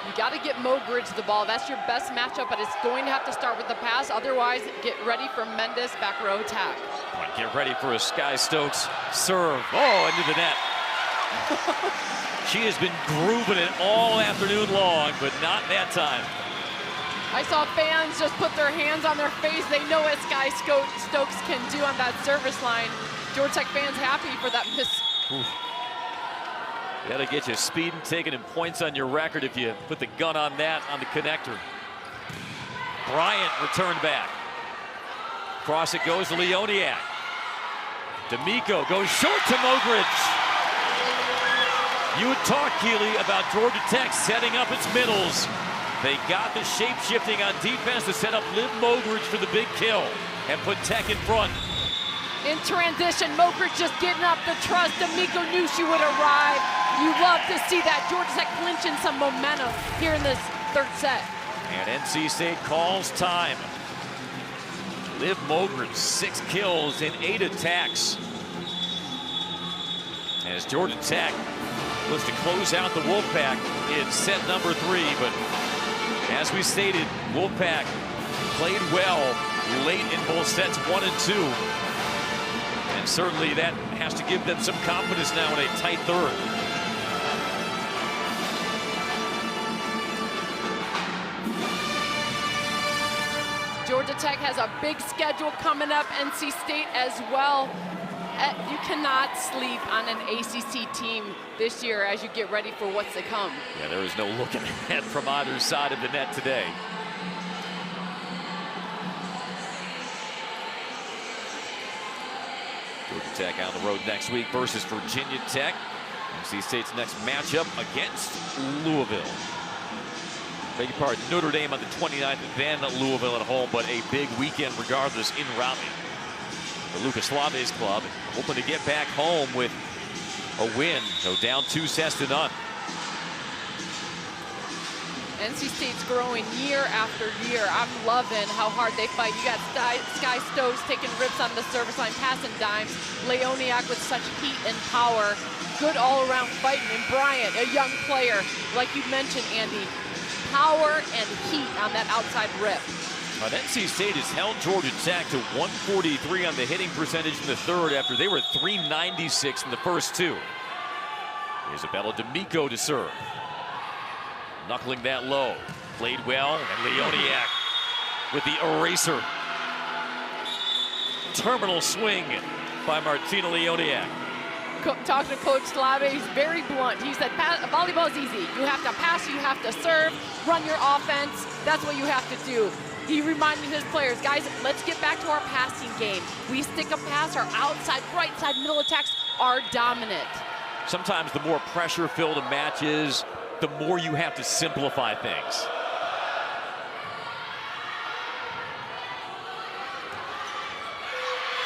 You got to get Mogridge the ball. That's your best matchup, but it's going to have to start with the pass. Otherwise, get ready for Mendes back row attack. Get ready for a Sky Stokes serve. Oh, into the net. She has been grooving it all afternoon long, but not that time. I saw fans just put their hands on their face. They know what Sky Stokes can do on that service line. Georgia Tech fans happy for that miss. Oof. That'll get you speeding, taking in points on your record if you put the gun on that on the connector. Bryant returned back. Cross it goes to Leoniak. D'Amico goes short to Mogridge. You would talk, Keeley, about Georgia Tech setting up its middles. They got the shape-shifting on defense to set up Liv Mogridge for the big kill and put Tech in front. In transition, Mogridge just getting up the trust. D'Amico knew she would arrive. You love to see that. Georgia Tech clinching some momentum here in this third set. And NC State calls time. Liv Mogridge, 6 kills in 8 attacks. As Georgia Tech looks to close out the Wolfpack in set number 3, but as we stated, Wolfpack played well late in both sets 1 and 2. And certainly that has to give them some confidence now in a tight third. Georgia Tech has a big schedule coming up, NC State as well. You cannot sleep on an ACC team this year as you get ready for what's to come. Yeah, there is no looking ahead from either side of the net today. Georgia Tech on the road next week versus Virginia Tech. NC State's next matchup against Louisville. Beg your pardon, Notre Dame on the 29th, then Louisville at home, but a big weekend regardless in Raleigh. The Lugoslave's club hoping to get back home with a win, so down 2-0. NC State's growing year after year. I'm loving how hard they fight. You got Sky Stokes taking rips on the service line, passing dimes. Leoniak with such heat and power. Good all-around fighting. And Bryant, a young player, like you mentioned, Andy, power and heat on that outside rip. But NC State has held Georgia Tech to 143 on the hitting percentage in the third after they were 396 in the first 2. Isabella D'Amico to serve. Knuckling that low. Played well, and Leoniak with the eraser. Terminal swing by Martina Leoniak. Talking to Coach Slave, he's very blunt. He said, volleyball is easy. You have to pass, you have to serve, run your offense. That's what you have to do. He reminded his players, guys, let's get back to our passing game. We stick a pass, our outside, right side, middle attacks are dominant. Sometimes the more pressure-filled a match is, the more you have to simplify things.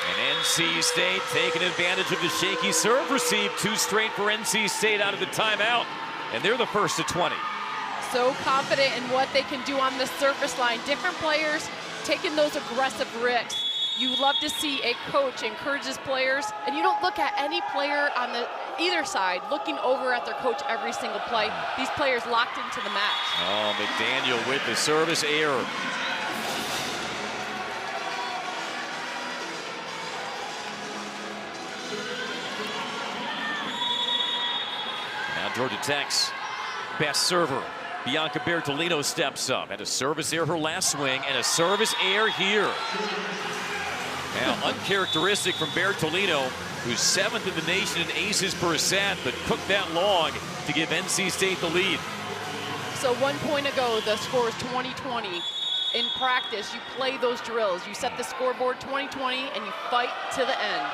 And NC State taking advantage of the shaky serve. Received 2 straight for NC State out of the timeout. And they're the first to 20. So confident in what they can do on the surface line. Different players taking those aggressive risks. You love to see a coach encourage his players, and you don't look at any player on the either side looking over at their coach every single play. These players locked into the match. Oh, McDaniel with the service error. Now Georgia Tech's best server, Bianca Bertolino, steps up. Had a service error her last swing and a service error here. Now uncharacteristic from Bertolino, who's 7th in the nation in aces per set, but cooked that long to give NC State the lead. So 1 point ago, the score is 20-20. In practice, you play those drills. You set the scoreboard 20-20 and you fight to the end.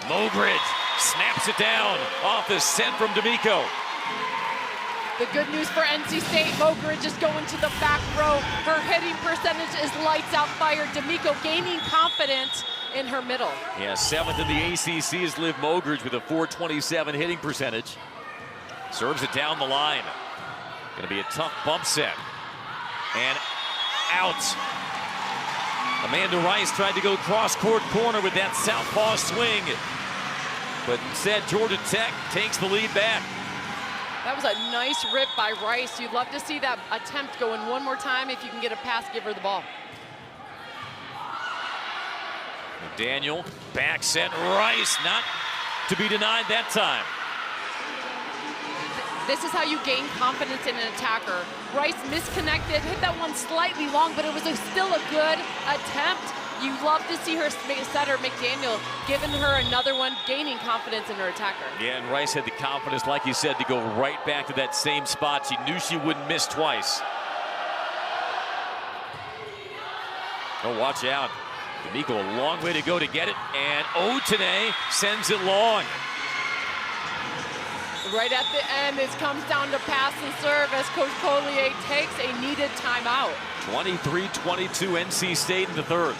Mogridge snaps it down off the set from D'Amico. The good news for NC State, Mogridge is going to the back row. Her hitting percentage is lights out fire. D'Amico gaining confidence in her middle. Yeah, 7th in the ACC is Liv Mogridge with a .427 hitting percentage. Serves it down the line. Gonna be a tough bump set. And out. Amanda Rice tried to go cross-court corner with that southpaw swing. But instead, Georgia Tech takes the lead back. That was a nice rip by Rice. You'd love to see that attempt go in one more time. If you can get a pass, give her the ball. McDaniel, back set, Rice, not to be denied that time. This is how you gain confidence in an attacker. Rice misconnected, hit that one slightly long, but it was still a good attempt. You love to see her setter, McDaniel, giving her another one, gaining confidence in her attacker. Yeah, and Rice had the confidence, like you said, to go right back to that same spot. She knew she wouldn't miss twice. Oh, watch out. D'Amico, a long way to go to get it, and Otene sends it long. Right at the end, it comes down to pass and serve as Coach Collier takes a needed timeout. 23-22 NC State in the third.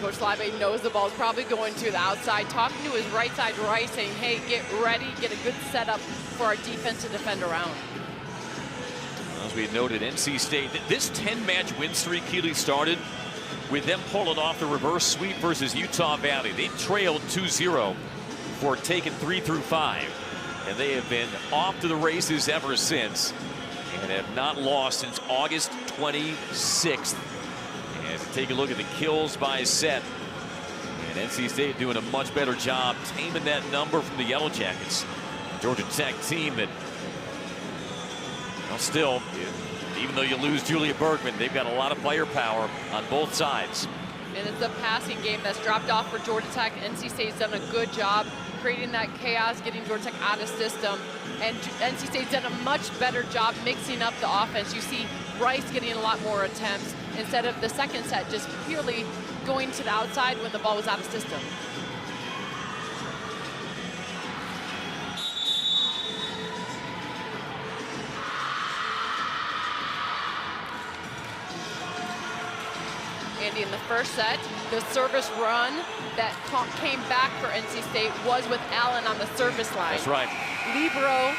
Coach Slave knows the ball's probably going to the outside, talking to his right side Rice, saying, hey, get ready, get a good setup for our defense to defend around. As we noted, NC State, this 10-match win streak, Keeley, started with them pulling off the reverse sweep versus Utah Valley. They trailed 2-0 before taking 3 through 5. And they have been off to the races ever since and have not lost since August 26th. And take a look at the kills by set. And NC State doing a much better job taming that number from the Yellow Jackets. Georgia Tech team that, well, still, even though you lose Julia Bergman, they've got a lot of firepower on both sides. And it's a passing game that's dropped off for Georgia Tech. NC State's done a good job creating that chaos, getting Georgia Tech out of system. And NC State's done a much better job mixing up the offense. You see Rice getting a lot more attempts instead of the second set just purely going to the outside when the ball was out of system. Andy, in the first set, the service run that came back for NC State was with Allen on the service line. That's right. Libero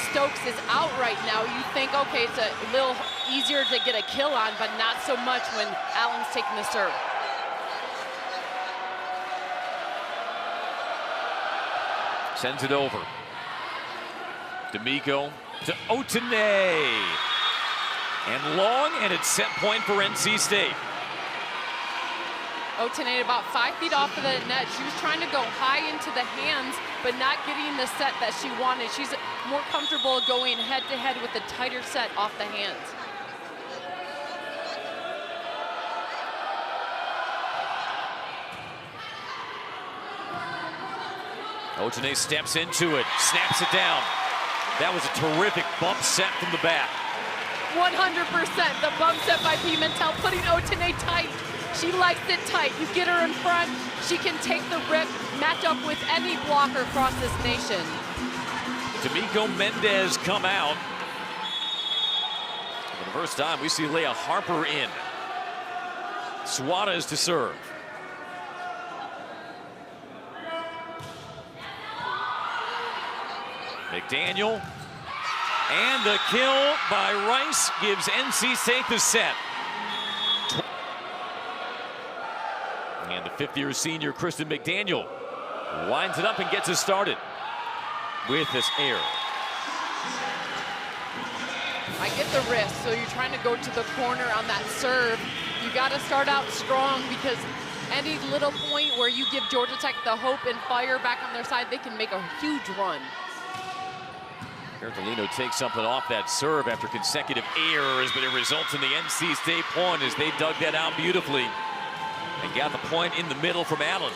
Stokes is out right now. You think, okay, it's a little easier to get a kill on, but not so much when Allen's taking the serve. Sends it over. D'Amico to Otene. And long, and it's set point for NC State. Otene about 5 feet off of the net. She was trying to go high into the hands, but not getting the set that she wanted. She's more comfortable going head-to-head with the tighter set off the hands. Otene steps into it, snaps it down. That was a terrific bump set from the back. 100%. The bump set by Pimentel, putting Otene tight. She likes it tight. You get her in front, she can take the rip, match up with any blocker across this nation. D'Amico Mendez come out. For the first time, we see Leah Harper in. Suarez to serve. McDaniel. And the kill by Rice gives NC State the set. And the fifth-year senior, Kristen McDaniel, winds it up and gets us started with this air. I get the risk, so you're trying to go to the corner on that serve. You got to start out strong, because any little point where you give Georgia Tech the hope and fire back on their side, they can make a huge run. Bertolino takes something off that serve after consecutive errors, but it results in the NC State point as they dug that out beautifully and got the point in the middle from Allen.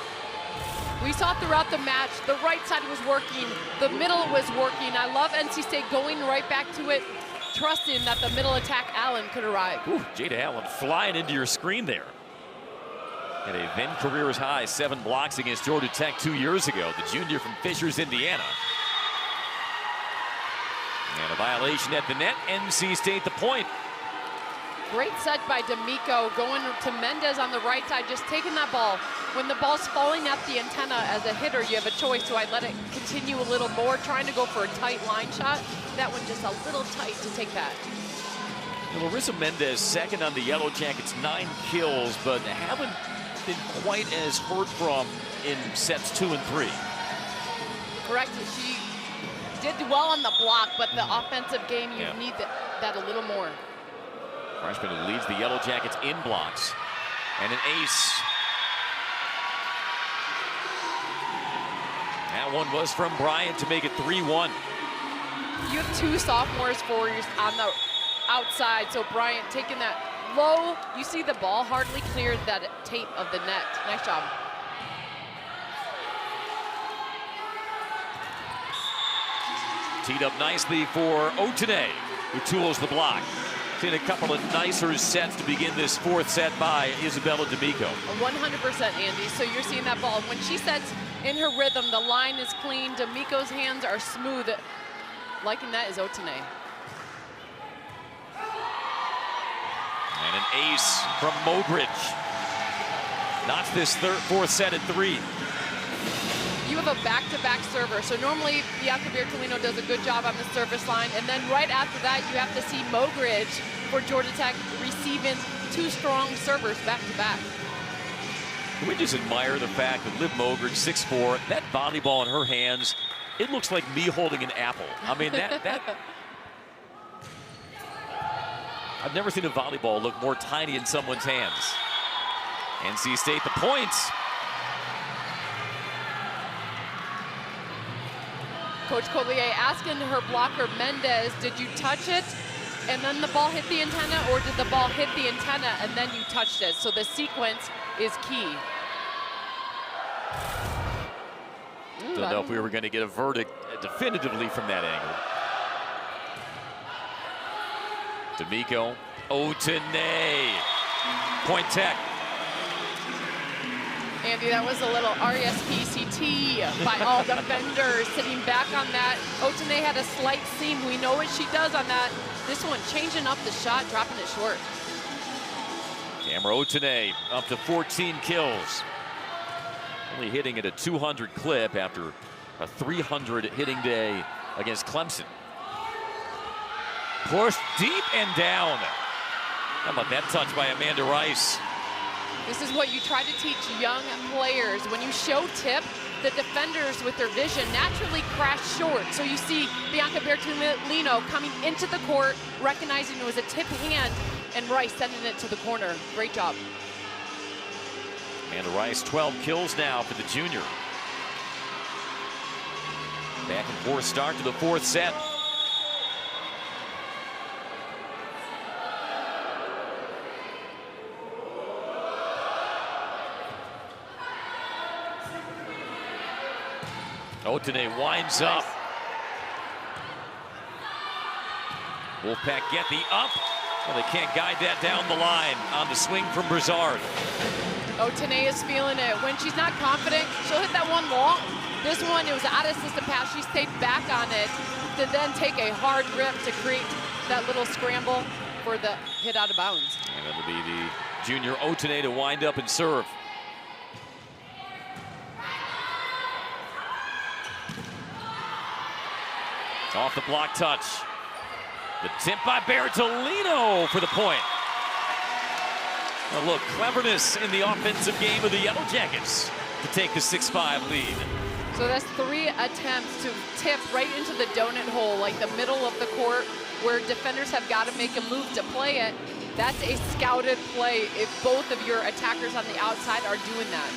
We saw throughout the match, the right side was working, the middle was working. I love NC State going right back to it, trusting that the middle attack Allen could arrive. Ooh, Jada Allen flying into your screen there. Had a then careers high 7 blocks against Georgia Tech 2 years ago, the junior from Fishers, Indiana. And a violation at the net, NC State the point. Great set by D'Amico, going to Mendez on the right side, just taking that ball. When the ball's falling at the antenna as a hitter, you have a choice. Do I let it continue a little more, trying to go for a tight line shot? That one just a little tight to take that. And Larissa Mendez, second on the Yellow Jackets, 9 kills, but haven't been quite as heard from in sets 2 and 3. Correct. She did well on the block, but the offensive game, you need that a little more. Freshman who leads the Yellow Jackets in blocks. And an ace. That one was from Bryant to make it 3-1. You have 2 sophomores for you on the outside, so Bryant taking that low. You see the ball hardly cleared that tape of the net. Nice job. Teed up nicely for Otene, who tools the block. Seen a couple of nicer sets to begin this 4th set by Isabella D'Amico. 100%, Andy. So you're seeing that ball. When she sets in her rhythm, the line is clean. D'Amico's hands are smooth. Liking that is Otene. And an ace from Mogridge. Knocks this 4th set at 3. You have a back-to-back server. So normally Bianca Bertolino does a good job on the service line. And then right after that, you have to see Mogridge for Georgia Tech receiving 2 strong servers back-to-back. We just admire the fact that Liv Mogridge, 6'4", that volleyball in her hands, it looks like me holding an apple. I mean, that I've never seen a volleyball look more tiny in someone's hands. NC State the points. Coach Collier asking her blocker, Mendez, did you touch it and then the ball hit the antenna, or did the ball hit the antenna and then you touched it? So the sequence is key. Don't know if we were going to get a verdict definitively from that angle. D'Amico, Otene, Point Tech. Andy, that was a little RSPCT by all defenders sitting back on that. Otene had a slight seam. We know what she does on that. This one changing up the shot, dropping it short. Tamara Otene up to 14 kills. Only hitting at a 200 clip after a 300 hitting day against Clemson. Pushed deep and down. How about that touch by Amanda Rice? This is what you try to teach young players. When you show tip, the defenders with their vision naturally crash short. So you see Bianca Bertolino coming into the court, recognizing it was a tip hand, and Rice sending it to the corner. Great job. Amanda Rice, 12 kills now for the junior. Back and forth start to the 4th set. Otene winds up. Wolfpack get the up. Well, they can't guide that down the line on the swing from Brizard. Otene is feeling it. When she's not confident, she'll hit that one long. This one, it was an out-of-system pass. She stayed back on it to then take a hard rip to create that little scramble for the hit out of bounds. And it'll be the junior Otene to wind up and serve. It's off the block touch. The tip by Bertolino for the point. Now look, cleverness in the offensive game of the Yellow Jackets to take a 6-5 lead. So that's 3 attempts to tip right into the donut hole, like the middle of the court, where defenders have got to make a move to play it. That's a scouted play if both of your attackers on the outside are doing that.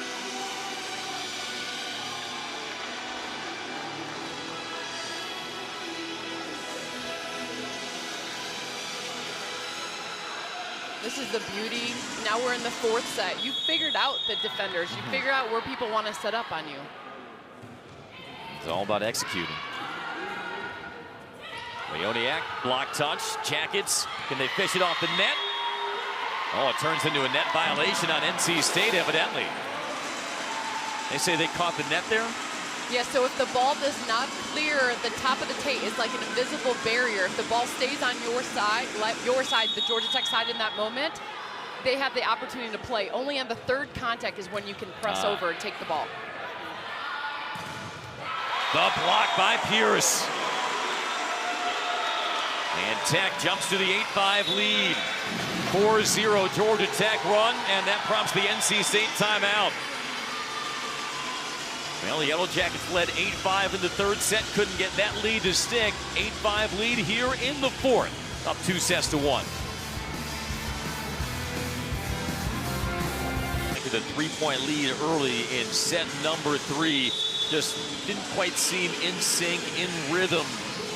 This is the beauty. Now we're in the 4th set. You figured out the defenders. You figure out where people want to set up on you. It's all about executing. Leoniak, block touch, Jackets. Can they fish it off the net? Oh, it turns into a net violation on NC State, evidently. They say they caught the net there? Yeah, so if the ball does not clear the top of the tape, it's like an invisible barrier. If the ball stays on your side, the Georgia Tech side in that moment, they have the opportunity to play. Only on the 3rd contact is when you can press over and take the ball. The block by Pierce. And Tech jumps to the 8-5 lead. 4-0 Georgia Tech run, and that prompts the NC State timeout. Well, the Yellow Jackets led 8-5 in the 3rd set. Couldn't get that lead to stick. 8-5 lead here in the 4th. Up 2-1. The 3-point lead early in set number 3. Just didn't quite seem in sync, in rhythm,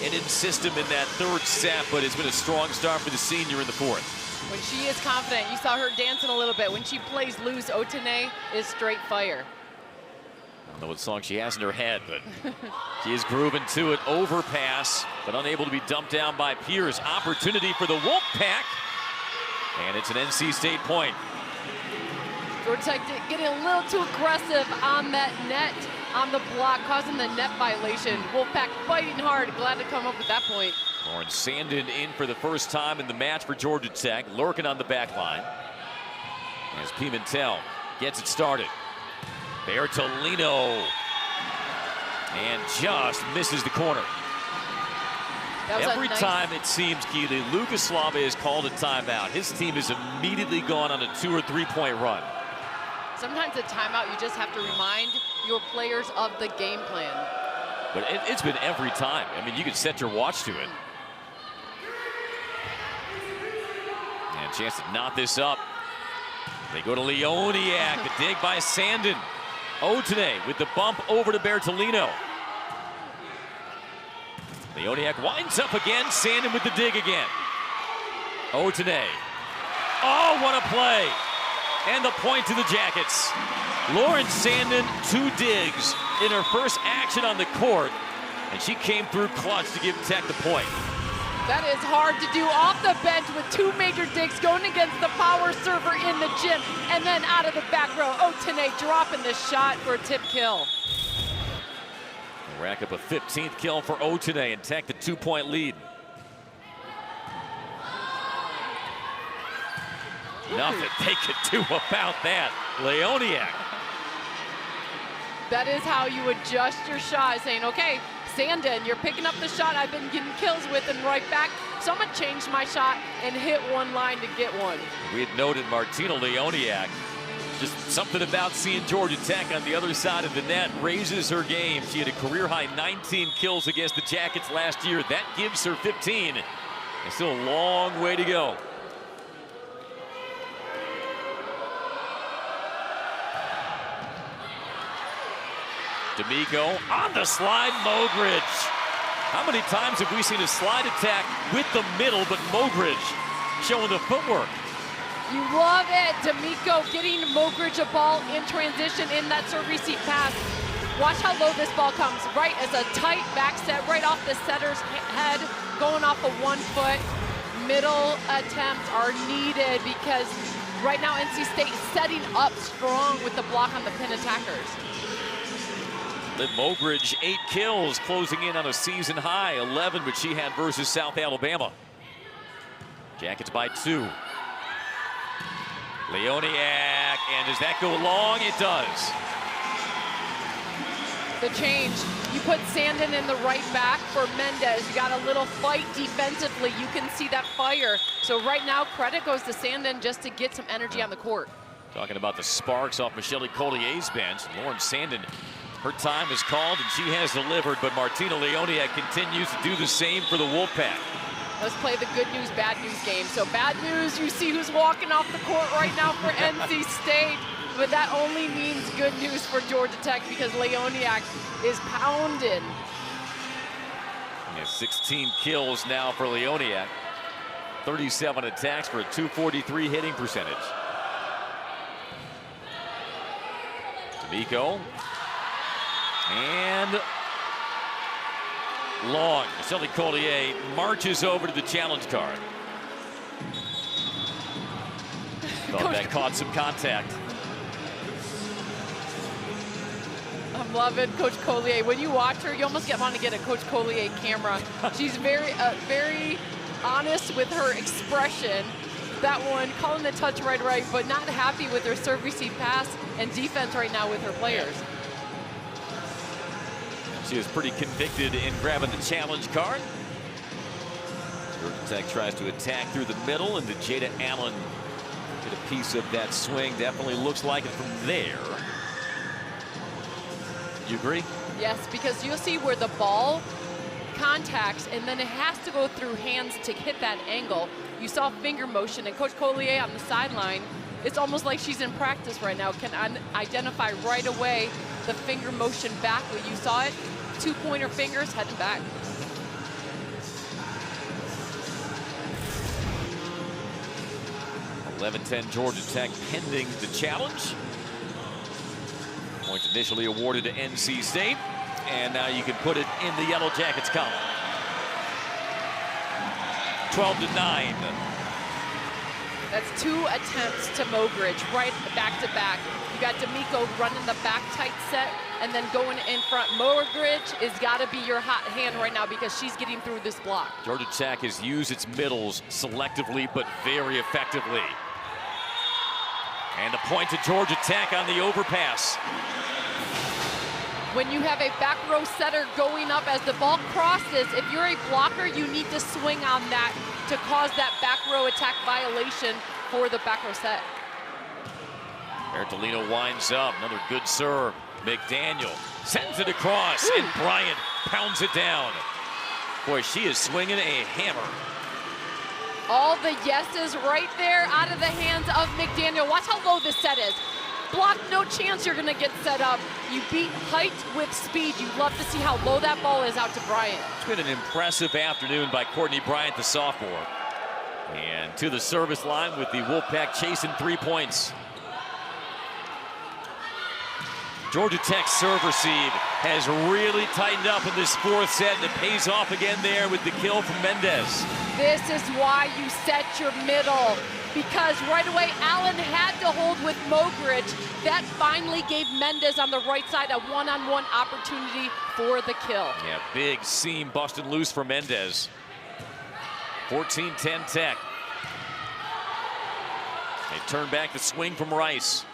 and in system in that 3rd set, but it's been a strong start for the senior in the 4th. When she is confident, you saw her dancing a little bit. When she plays loose, Otene is straight fire. I don't know what song she has in her head, but she is grooving to it. Overpass, but unable to be dumped down by Pierce. Opportunity for the Wolfpack, and it's an NC State point. Georgia Tech getting a little too aggressive on that net, on the block, causing the net violation. Wolfpack fighting hard, glad to come up with that point. Lauren Sandin in for the first time in the match for Georgia Tech, lurking on the back line. As Pimentel gets it started. Bertolino, and just misses the corner. Every time it seems, Keely, Lucas Slava has called a timeout. His team has immediately gone on a 2 or 3 point run. Sometimes a timeout, you just have to remind your players of the game plan. But it's been every time. I mean, you could set your watch to it. And a chance to knot this up. They go to Leoniak, the dig by Sandin. Otene with the bump over to Bertolino. Leoniak winds up again, Sandin with the dig again. Otene. Oh, what a play. And the point to the Jackets. Lauren Sandin, 2 digs in her first action on the court, and she came through clutch to give Tech the point. That is hard to do off the bench with 2 major digs going against the power server in the gym, and then out of the back row, Otene dropping the shot for a tip kill. Rack up a 15th kill for Otene and Tech the 2-point lead. Nothing they could do about that. Leoniak. That is how you adjust your shot, saying, okay, Sandin, you're picking up the shot I've been getting kills with and right back. So I'm going to change my shot and hit one line to get one. We had noted Martina Leoniak. Just something about seeing Georgia Tech on the other side of the net raises her game. She had a career-high 19 kills against the Jackets last year. That gives her 15. And still a long way to go. D'Amico on the slide, Mogridge. How many times have we seen a slide attack with the middle, but Mogridge showing the footwork? You love it. D'Amico getting Mogridge a ball in transition in that serve receive pass. Watch how low this ball comes. Right as a tight back set, right off the setter's head, going off of 1 foot. Middle attempts are needed because right now NC State is setting up strong with the block on the pin attackers. Liv Mogridge, 8 kills, closing in on a season high, 11, which she had versus South Alabama. Jackets by 2. Leoniak, and does that go long? It does. The change, you put Sandin in the right back for Mendez. You got a little fight defensively. You can see that fire. So right now, credit goes to Sandin just to get some energy on the court. Talking about the sparks off Michelle Collier's bench. Lauren Sandin, her time is called and she has delivered, but Martina Leoniak continues to do the same for the Wolfpack. Let's play the good news, bad news game. So bad news, you see who's walking off the court right now for NC State. But that only means good news for Georgia Tech because Leoniak is pounding. Yeah, 16 kills now for Leoniak. 37 attacks for a .243 hitting percentage. D'Amico. And long. Michelle Collier marches over to the challenge card. Thought that caught some contact. I'm loving Coach Collier. When you watch her, you almost want to get a Coach Collier camera. She's very honest with her expression. That one, calling the touch right, but not happy with her serve, receive, pass, and defense right now with her players. She is pretty convicted in grabbing the challenge card. Georgia Tech tries to attack through the middle, and Jada Allen get a piece of that swing. Definitely looks like it from there. You agree? Yes, because you'll see where the ball contacts, and then it has to go through hands to hit that angle. You saw finger motion, and Coach Collier on the sideline, it's almost like she's in practice right now, can identify right away the finger motion back. When you saw it, 2 pointer fingers heading back. .11-10 Georgia Tech pending the challenge. Points initially awarded to NC State, and now you can put it in the Yellow Jackets column. 12-9. That's 2 attempts to Mogridge, right back to back. You got D'Amico running the back tight set and then going in front. Mogridge has got to be your hot hand right now because she's getting through this block. Georgia Tech has used its middles selectively but very effectively. And a point to Georgia Tech on the overpass. When you have a back row setter going up as the ball crosses, if you're a blocker, you need to swing on that to cause that back row attack violation for the back row set. Bertolino winds up, another good serve. McDaniel sends it across, and Bryant pounds it down. Boy, she is swinging a hammer. All the yeses right there out of the hands of McDaniel. Watch how low this set is. Block, no chance you're gonna get set up. You beat height with speed. You love to see how low that ball is out to Bryant. It's been an impressive afternoon by Courtney Bryant, the sophomore. And to the service line with the Wolfpack chasing 3 points. Georgia Tech's serve receive has really tightened up in this 4th set, and it pays off again there with the kill from Mendez. This is why you set your middle, because right away Allen had to hold with Mogridge. That finally gave Mendez on the right side a one-on-one opportunity for the kill. Yeah, big seam busted loose for Mendez. 14-10 Tech. They turn back the swing from Rice.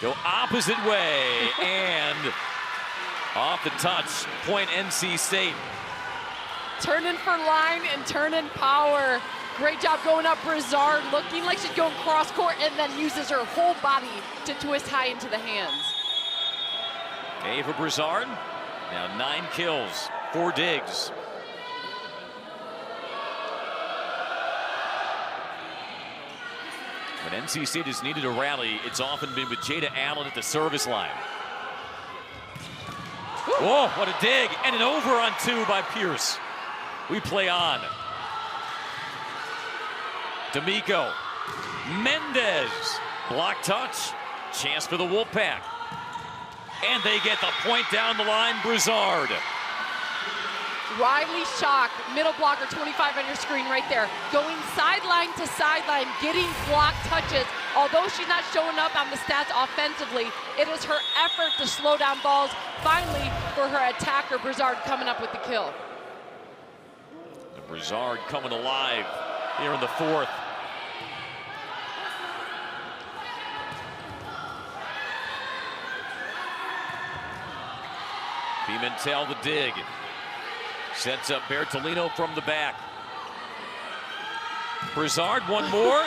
Go opposite way, and off the touch, point NC State. Turning for line and turning power. Great job going up Brizard, looking like she's going cross court, and then uses her whole body to twist high into the hands. Ava Brizard, now 9 kills, 4 digs. When NC State has needed a rally, it's often been with Jada Allen at the service line. Whoa, what a dig, and an over on 2 by Pierce. We play on. D'Amico, Mendez, block touch, chance for the Wolfpack. And they get the point down the line, Brizard. Riley Schock, middle blocker, 25 on your screen right there, going sideline to sideline, getting block touches. Although she's not showing up on the stats offensively, it is her effort to slow down balls. Finally, for her attacker, Brizard, coming up with the kill. Brizard coming alive here in the fourth. Pimentel the dig. Sets up Bertolino from the back. Brizard, one more.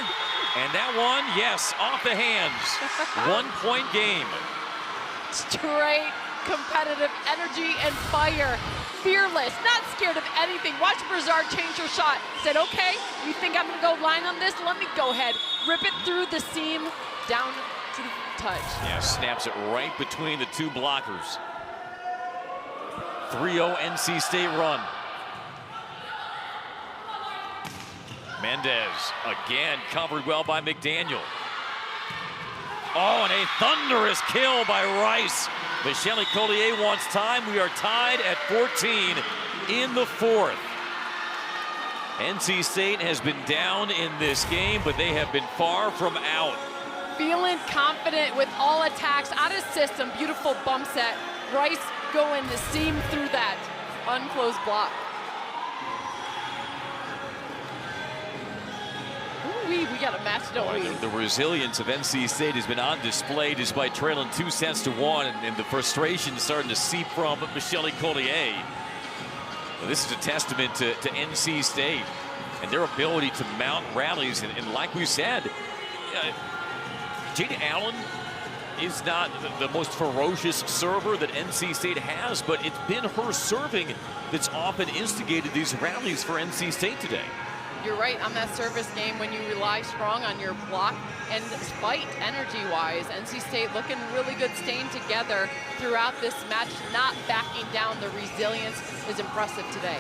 And that one, yes, off the hands. 1 point game. Straight competitive energy and fire. Fearless, not scared of anything. Watch Brizard change her shot. Said, okay, you think I'm gonna go line on this? Let me go ahead. Rip it through the seam, down to the touch. Yeah, snaps it right between the two blockers. 3-0 NC State run. Mendez again covered well by McDaniel. Oh, and a thunderous kill by Rice. Michelle Collier wants time. We are tied at 14 in the fourth. NC State has been down in this game, but they have been far from out. Feeling confident with all attacks out of system. Beautiful bump set. Rice going the seam through that unclosed block. We got a match, don't we? The resilience of NC State has been on display despite trailing 2 sets to 1, and the frustration starting to seep from Michelle Collier. Well, this is a testament to NC State and their ability to mount rallies. And like we said, Jada Allen is not the most ferocious server that NC State has, but it's been her serving that's often instigated these rallies for NC State today. You're right on that service game when you rely strong on your block and fight energy-wise. NC State looking really good, staying together throughout this match, not backing down. The resilience is impressive today.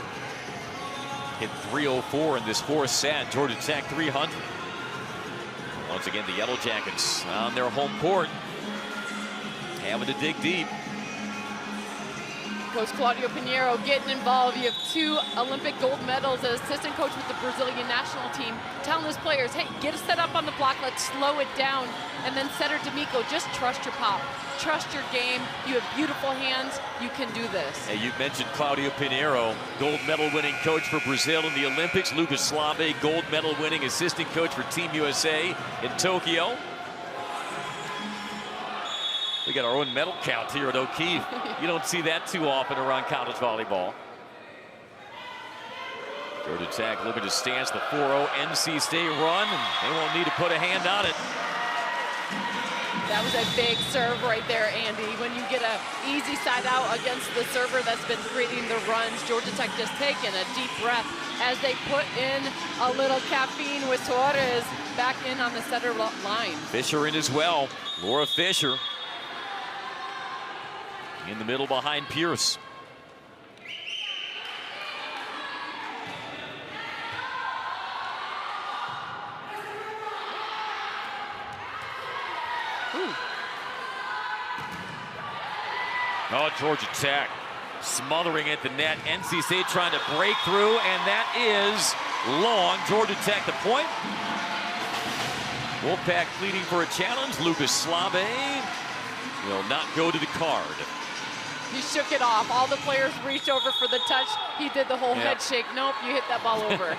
Hit 304 in this fourth set. Georgia Tech 300. Once again, the Yellow Jackets on their home court, having to dig deep. Coach Claudio Pinheiro getting involved. You have 2 Olympic gold medals as assistant coach with the Brazilian national team, telling his players, hey, get set up on the block, let's slow it down. And then setter D'Amico, just trust your pop. Trust your game. You have beautiful hands. You can do this. Hey, you mentioned Claudio Pinheiro, gold medal winning coach for Brazil in the Olympics. Lucas Slave, gold medal winning assistant coach for Team USA in Tokyo. We got our own medal count here at O'Keefe. You don't see that too often around college volleyball. Georgia Tech looking to stance the 4-0 NC State run, and they won't need to put a hand on it. That was a big serve right there, Andy. When you get an easy side out against the server that's been creating the runs, Georgia Tech just taking a deep breath as they put in a little caffeine with Suarez back in on the center line. Fisher in as well. Laura Fisher in the middle behind Pierce. Oh, Georgia Tech smothering at the net. NC State trying to break through, and that is long. Georgia Tech the point. Wolfpack pleading for a challenge. Lucas Slave will not go to the card. He shook it off. All the players reached over for the touch. He did the whole head shake. Nope, you hit that ball over.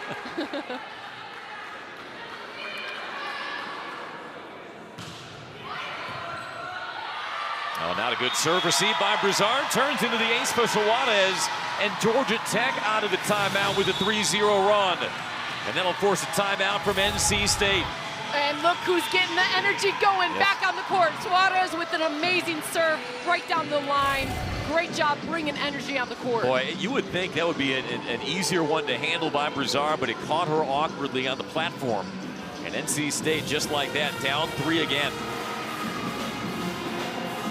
Oh, not a good serve received by Brizard. Turns into the ace for Suarez. And Georgia Tech out of the timeout with a 3-0 run. And that'll force a timeout from NC State. And look who's getting the energy going back on the court. Suarez with an amazing serve right down the line. Great job bringing energy on the court. Boy, you would think that would be an easier one to handle by Brizard, but it caught her awkwardly on the platform. And NC State, just like that, down 3 again.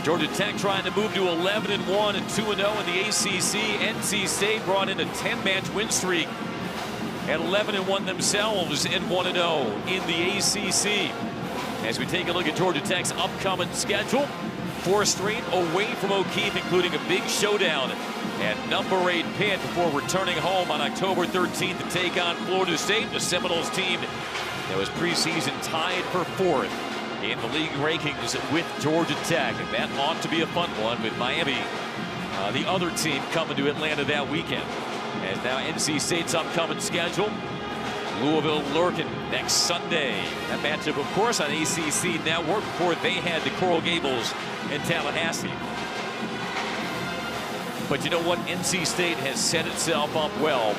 Georgia Tech trying to move to 11-1 and 2-0 in the ACC. NC State brought in a 10-match win streak at 11-1 themselves and 1-0 in the ACC. As we take a look at Georgia Tech's upcoming schedule, 4 straight away from O'Keefe, including a big showdown at number 8 Pitt before returning home on October 13th to take on Florida State, the Seminoles team that was preseason tied for 4th in the league rankings with Georgia Tech. And that ought to be a fun one with Miami, the other team, coming to Atlanta that weekend. As now NC State's upcoming schedule, Louisville lurking next Sunday. That matchup, of course, on ACC Network before they had the Coral Gables in Tallahassee. But you know what? NC State has set itself up well.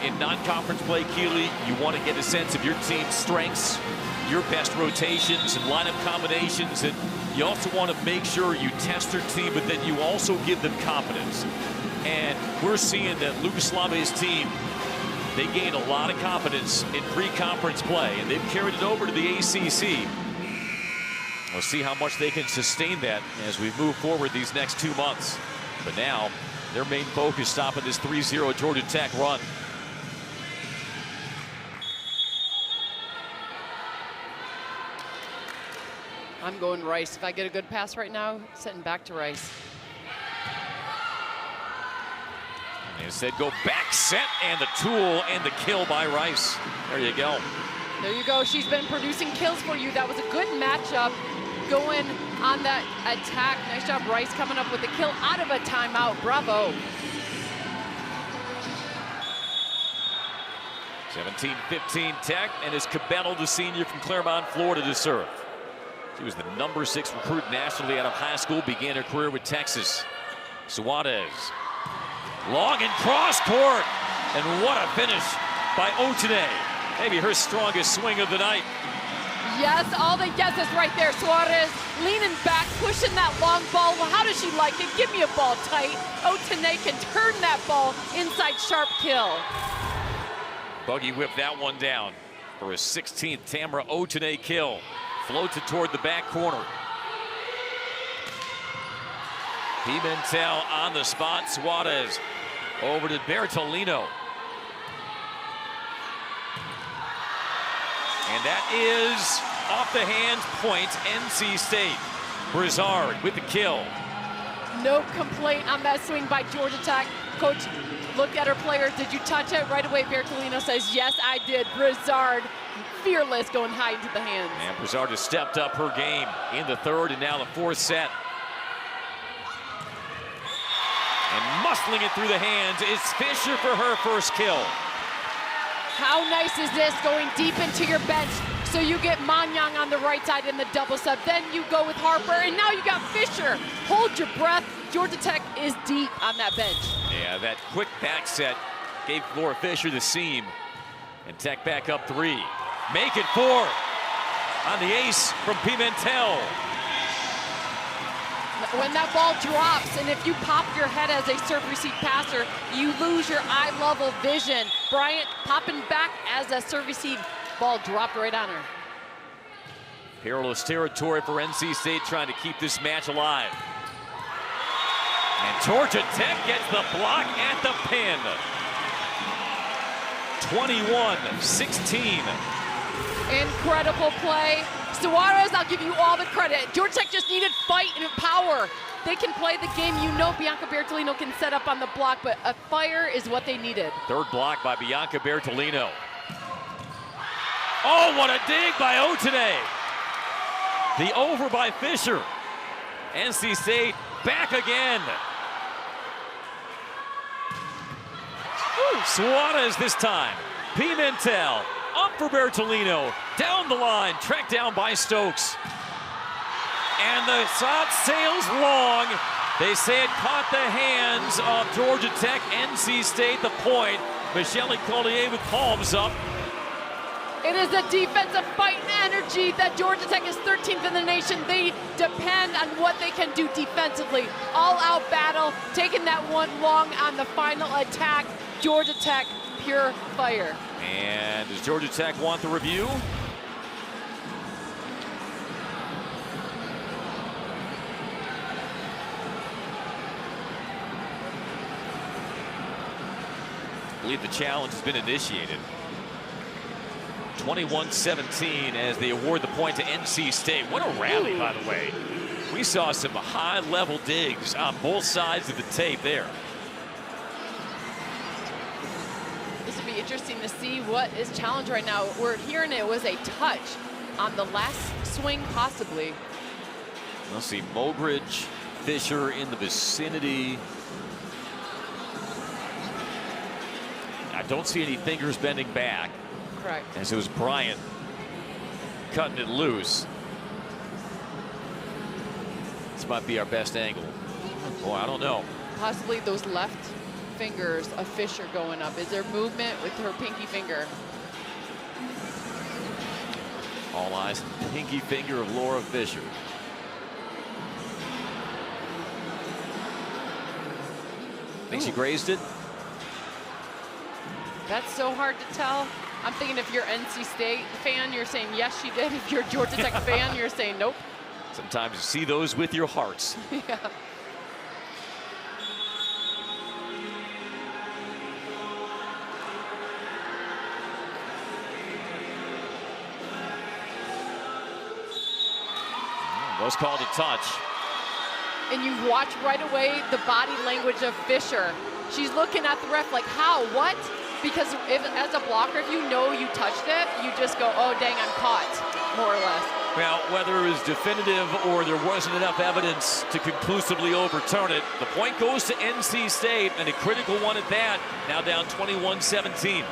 In non-conference play, Keeley, you want to get a sense of your team's strengths, your best rotations and lineup combinations, and you also want to make sure you test their team, but then you also give them confidence. And we're seeing that Lucas Slave's team, they gained a lot of confidence in pre-conference play, and they've carried it over to the ACC. We'll see how much they can sustain that as we move forward these next 2 months. But now, their main focus stopping this 3-0 Georgia Tech run. I'm going Rice. If I get a good pass right now, setting back to Rice. And instead go back set, and the tool and the kill by Rice. There you go. There you go. She's been producing kills for you. That was a good matchup going on that attack. Nice job, Rice, coming up with a kill out of a timeout. Bravo. 17-15 Tech, and is Cabello, the senior from Claremont, Florida, to serve. She was the number 6 recruit nationally out of high school, began her career with Texas. Suarez, long and cross court, and what a finish by Otene. Maybe her strongest swing of the night. Yes, all the guesses right there. Suarez leaning back, pushing that long ball. Well, how does she like it? Give me a ball tight. Otene can turn that ball inside, sharp kill. Buggy whipped that one down for his 16th Tamara Otene kill. Floats it toward the back corner. Pimentel on the spot. Suarez over to Bertolino. And that is off the hands point, NC State. Brizard with the kill. No complaint on that swing by Georgia Tech. Coach looked at her players. Did you touch it? Right away, Bertolino says, yes, I did. Brizard, fearless, going high into the hands. And Brizard has stepped up her game in the 3rd and now the 4th set. And muscling it through the hands is Fisher for her first kill. How nice is this, going deep into your bench? So you get Manyang on the right side in the double sub. Then you go with Harper, and now you got Fisher. Hold your breath. Georgia Tech is deep on that bench. Yeah, that quick back set gave Laura Fisher the seam. And Tech back up 3. Make it 4 on the ace from Pimentel. When that ball drops, and if you pop your head as a serve-receive passer, you lose your eye-level vision. Bryant popping back as a serve-receive. Ball dropped right on her. Perilous territory for NC State, trying to keep this match alive. And Georgia Tech gets the block at the pin. 21-16. Incredible play. Suarez, I'll give you all the credit. Georgia Tech just needed fight and power. They can play the game. You know Bianca Bertolino can set up on the block, but a fire is what they needed. 3rd block by Bianca Bertolino. Oh, what a dig by Otene. The over by Fisher. NC State back again. Ooh, Suarez this time. Pimentel up for Bertolino. Down the line, tracked down by Stokes. And the shot sails long. They say it caught the hands of Georgia Tech. NC State the point. Michelle Collier with palms up. It is a defensive fight and energy that Georgia Tech is 13th in the nation. They depend on what they can do defensively. All-out battle, taking that one long on the final attack. Georgia Tech, pure fire. And does Georgia Tech want the review? I believe the challenge has been initiated. 21-17 as they award the point to NC State. What a rally, by the way. We saw some high-level digs on both sides of the tape there. This would be interesting to see what is challenged right now. We're hearing it was a touch on the last swing, possibly. We'll see Mogridge, Fisher in the vicinity. I don't see any fingers bending back. Correct. As it was Bryant cutting it loose. This might be our best angle. Boy, I don't know. Possibly those left fingers of Fisher going up. Is there movement with her pinky finger? All eyes on the pinky finger of Laura Fisher. Think she grazed it? That's so hard to tell. I'm thinking if you're NC State fan, you're saying yes, she did. If you're Georgia Tech fan, you're saying nope. Sometimes you see those with your hearts. Yeah. Was called a touch. And you watch right away the body language of Fisher. She's looking at the ref like, how, what? Because if, as a blocker, if you know you touched it, you just go, oh, dang, I'm caught, more or less. Well, whether it was definitive or there wasn't enough evidence to conclusively overturn it, the point goes to NC State, and a critical one at that, now down 21-17.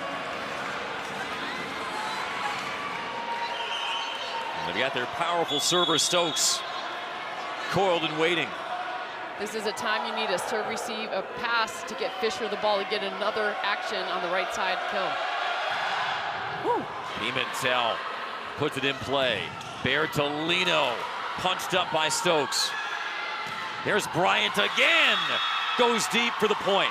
They've got their powerful server, Stokes, coiled and waiting. This is a time you need a serve, receive, a pass to get Fisher the ball to get another action on the right side kill. Woo. Pimentel puts it in play. Bertolino punched up by Stokes. There's Bryant again. Goes deep for the point.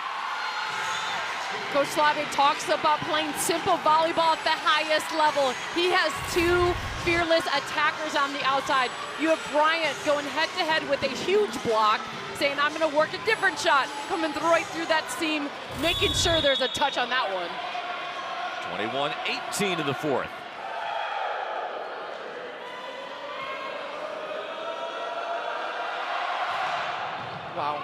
Coach Slave talks about playing simple volleyball at the highest level. He has two fearless attackers on the outside. You have Bryant going head-to-head with a huge block, saying, I'm going to work a different shot, coming right through that seam, making sure there's a touch on that one. 21-18 in the fourth. Wow.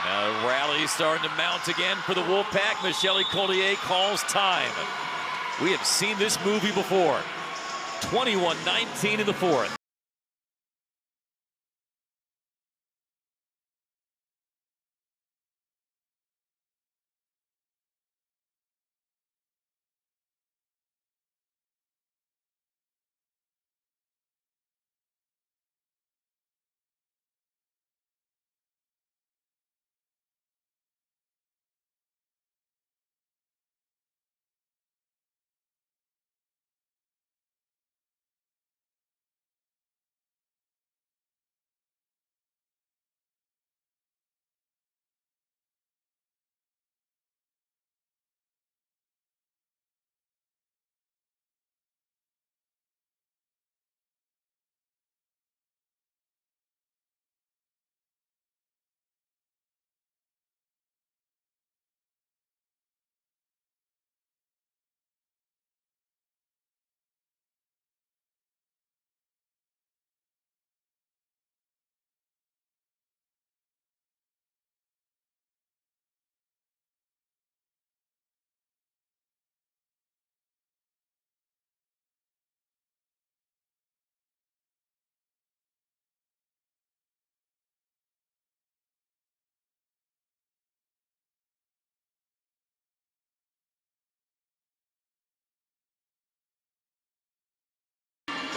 And a rally starting to mount again for the Wolfpack. Michelle Collier calls time. We have seen this movie before. 21-19 in the fourth.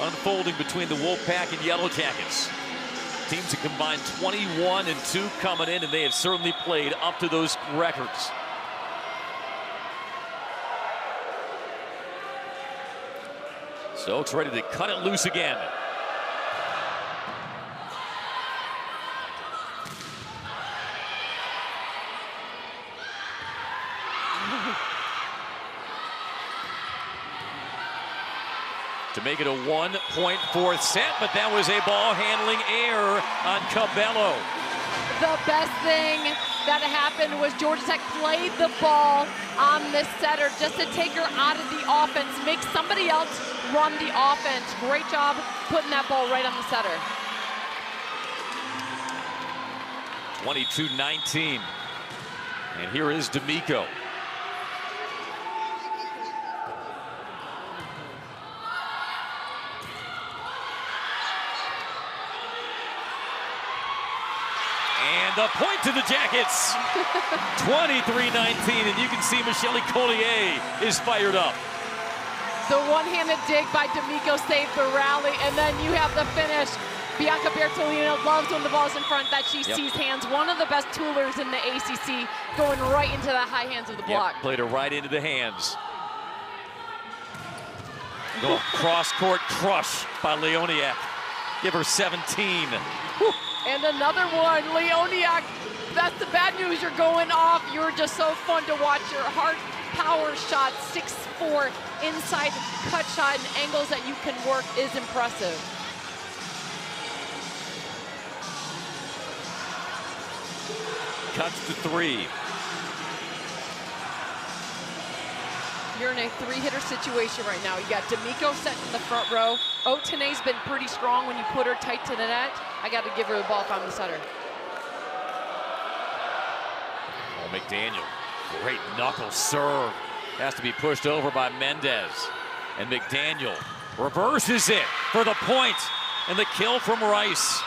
Unfolding between the Wolfpack and Yellow Jackets. Teams have combined 21-2 coming in, and they have certainly played up to those records. Stokes ready to cut it loose again. To make it a 1-point fourth set, but that was a ball handling error on Cabello. The best thing that happened was Georgia Tech played the ball on this setter just to take her out of the offense, make somebody else run the offense. Great job putting that ball right on the setter. 22-19. And here is D'Amico. And the point to the Jackets. 23-19, and you can see Michelle Collier is fired up. The one-handed dig by D'Amico saved the rally, and then you have the finish. Bianca Bertolino loves when the ball's in front that she sees hands. One of the best toolers in the ACC, going right into the high hands of the block. Played her right into the hands. Go cross-court crush by Leoniak. Give her 17. Whew. And another one, Leoniak. That's the bad news. You're going off. You're just so fun to watch. Your hard power shot, 6'4", inside cut shot, and angles that you can work is impressive. Cuts to three. You're in a three-hitter situation right now. You got D'Amico setting in the front row. Otene's been pretty strong when you put her tight to the net. I got to give her the ball if I'm the setter. Oh, McDaniel, great knuckle serve. Has to be pushed over by Mendez. And McDaniel reverses it for the point and the kill from Rice.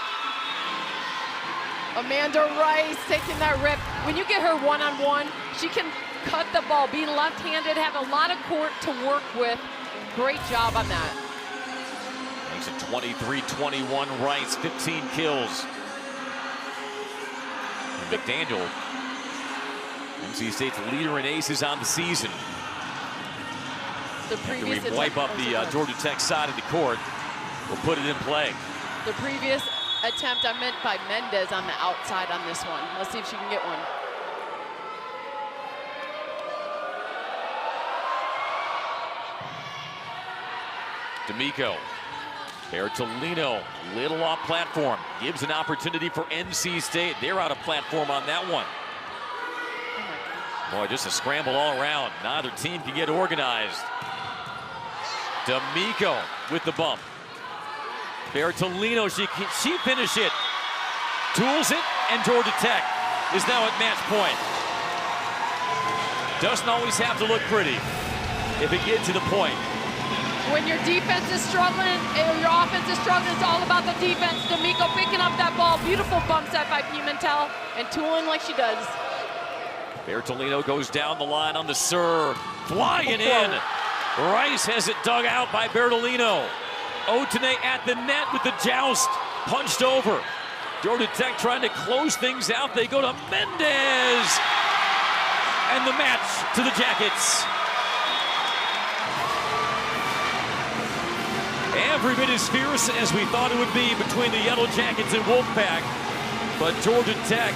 Amanda Rice taking that rip. When you get her one-on-one, she can cut the ball. Being left-handed, have a lot of court to work with. Great job on that. Makes it 23-21 Rice, 15 kills. And McDaniel, NC State's leader in aces on the season. After we wipe up the Georgia Tech side of the court, we'll put it in play. The previous attempt I meant by Mendez on the outside on this one. Let's see if she can get one. D'Amico. Bertolino, little off platform. Gives an opportunity for NC State. They're out of platform on that one. Boy, just a scramble all around. Neither team can get organized. D'Amico with the bump. Bertolino, she finished it. Tools it, and Georgia Tech is now at match point. Doesn't always have to look pretty if it gets to the point. When your defense is struggling and your offense is struggling, it's all about the defense. D'Amico picking up that ball. Beautiful bump set by Pimentel and tooling like she does. Bertolino goes down the line on the serve. Flying in. Rice has it dug out by Bertolino. Otene at the net with the joust. Punched over. Georgia Tech trying to close things out. They go to Mendez. And the match to the Jackets. Every bit as fierce as we thought it would be between the Yellow Jackets and Wolfpack. But Georgia Tech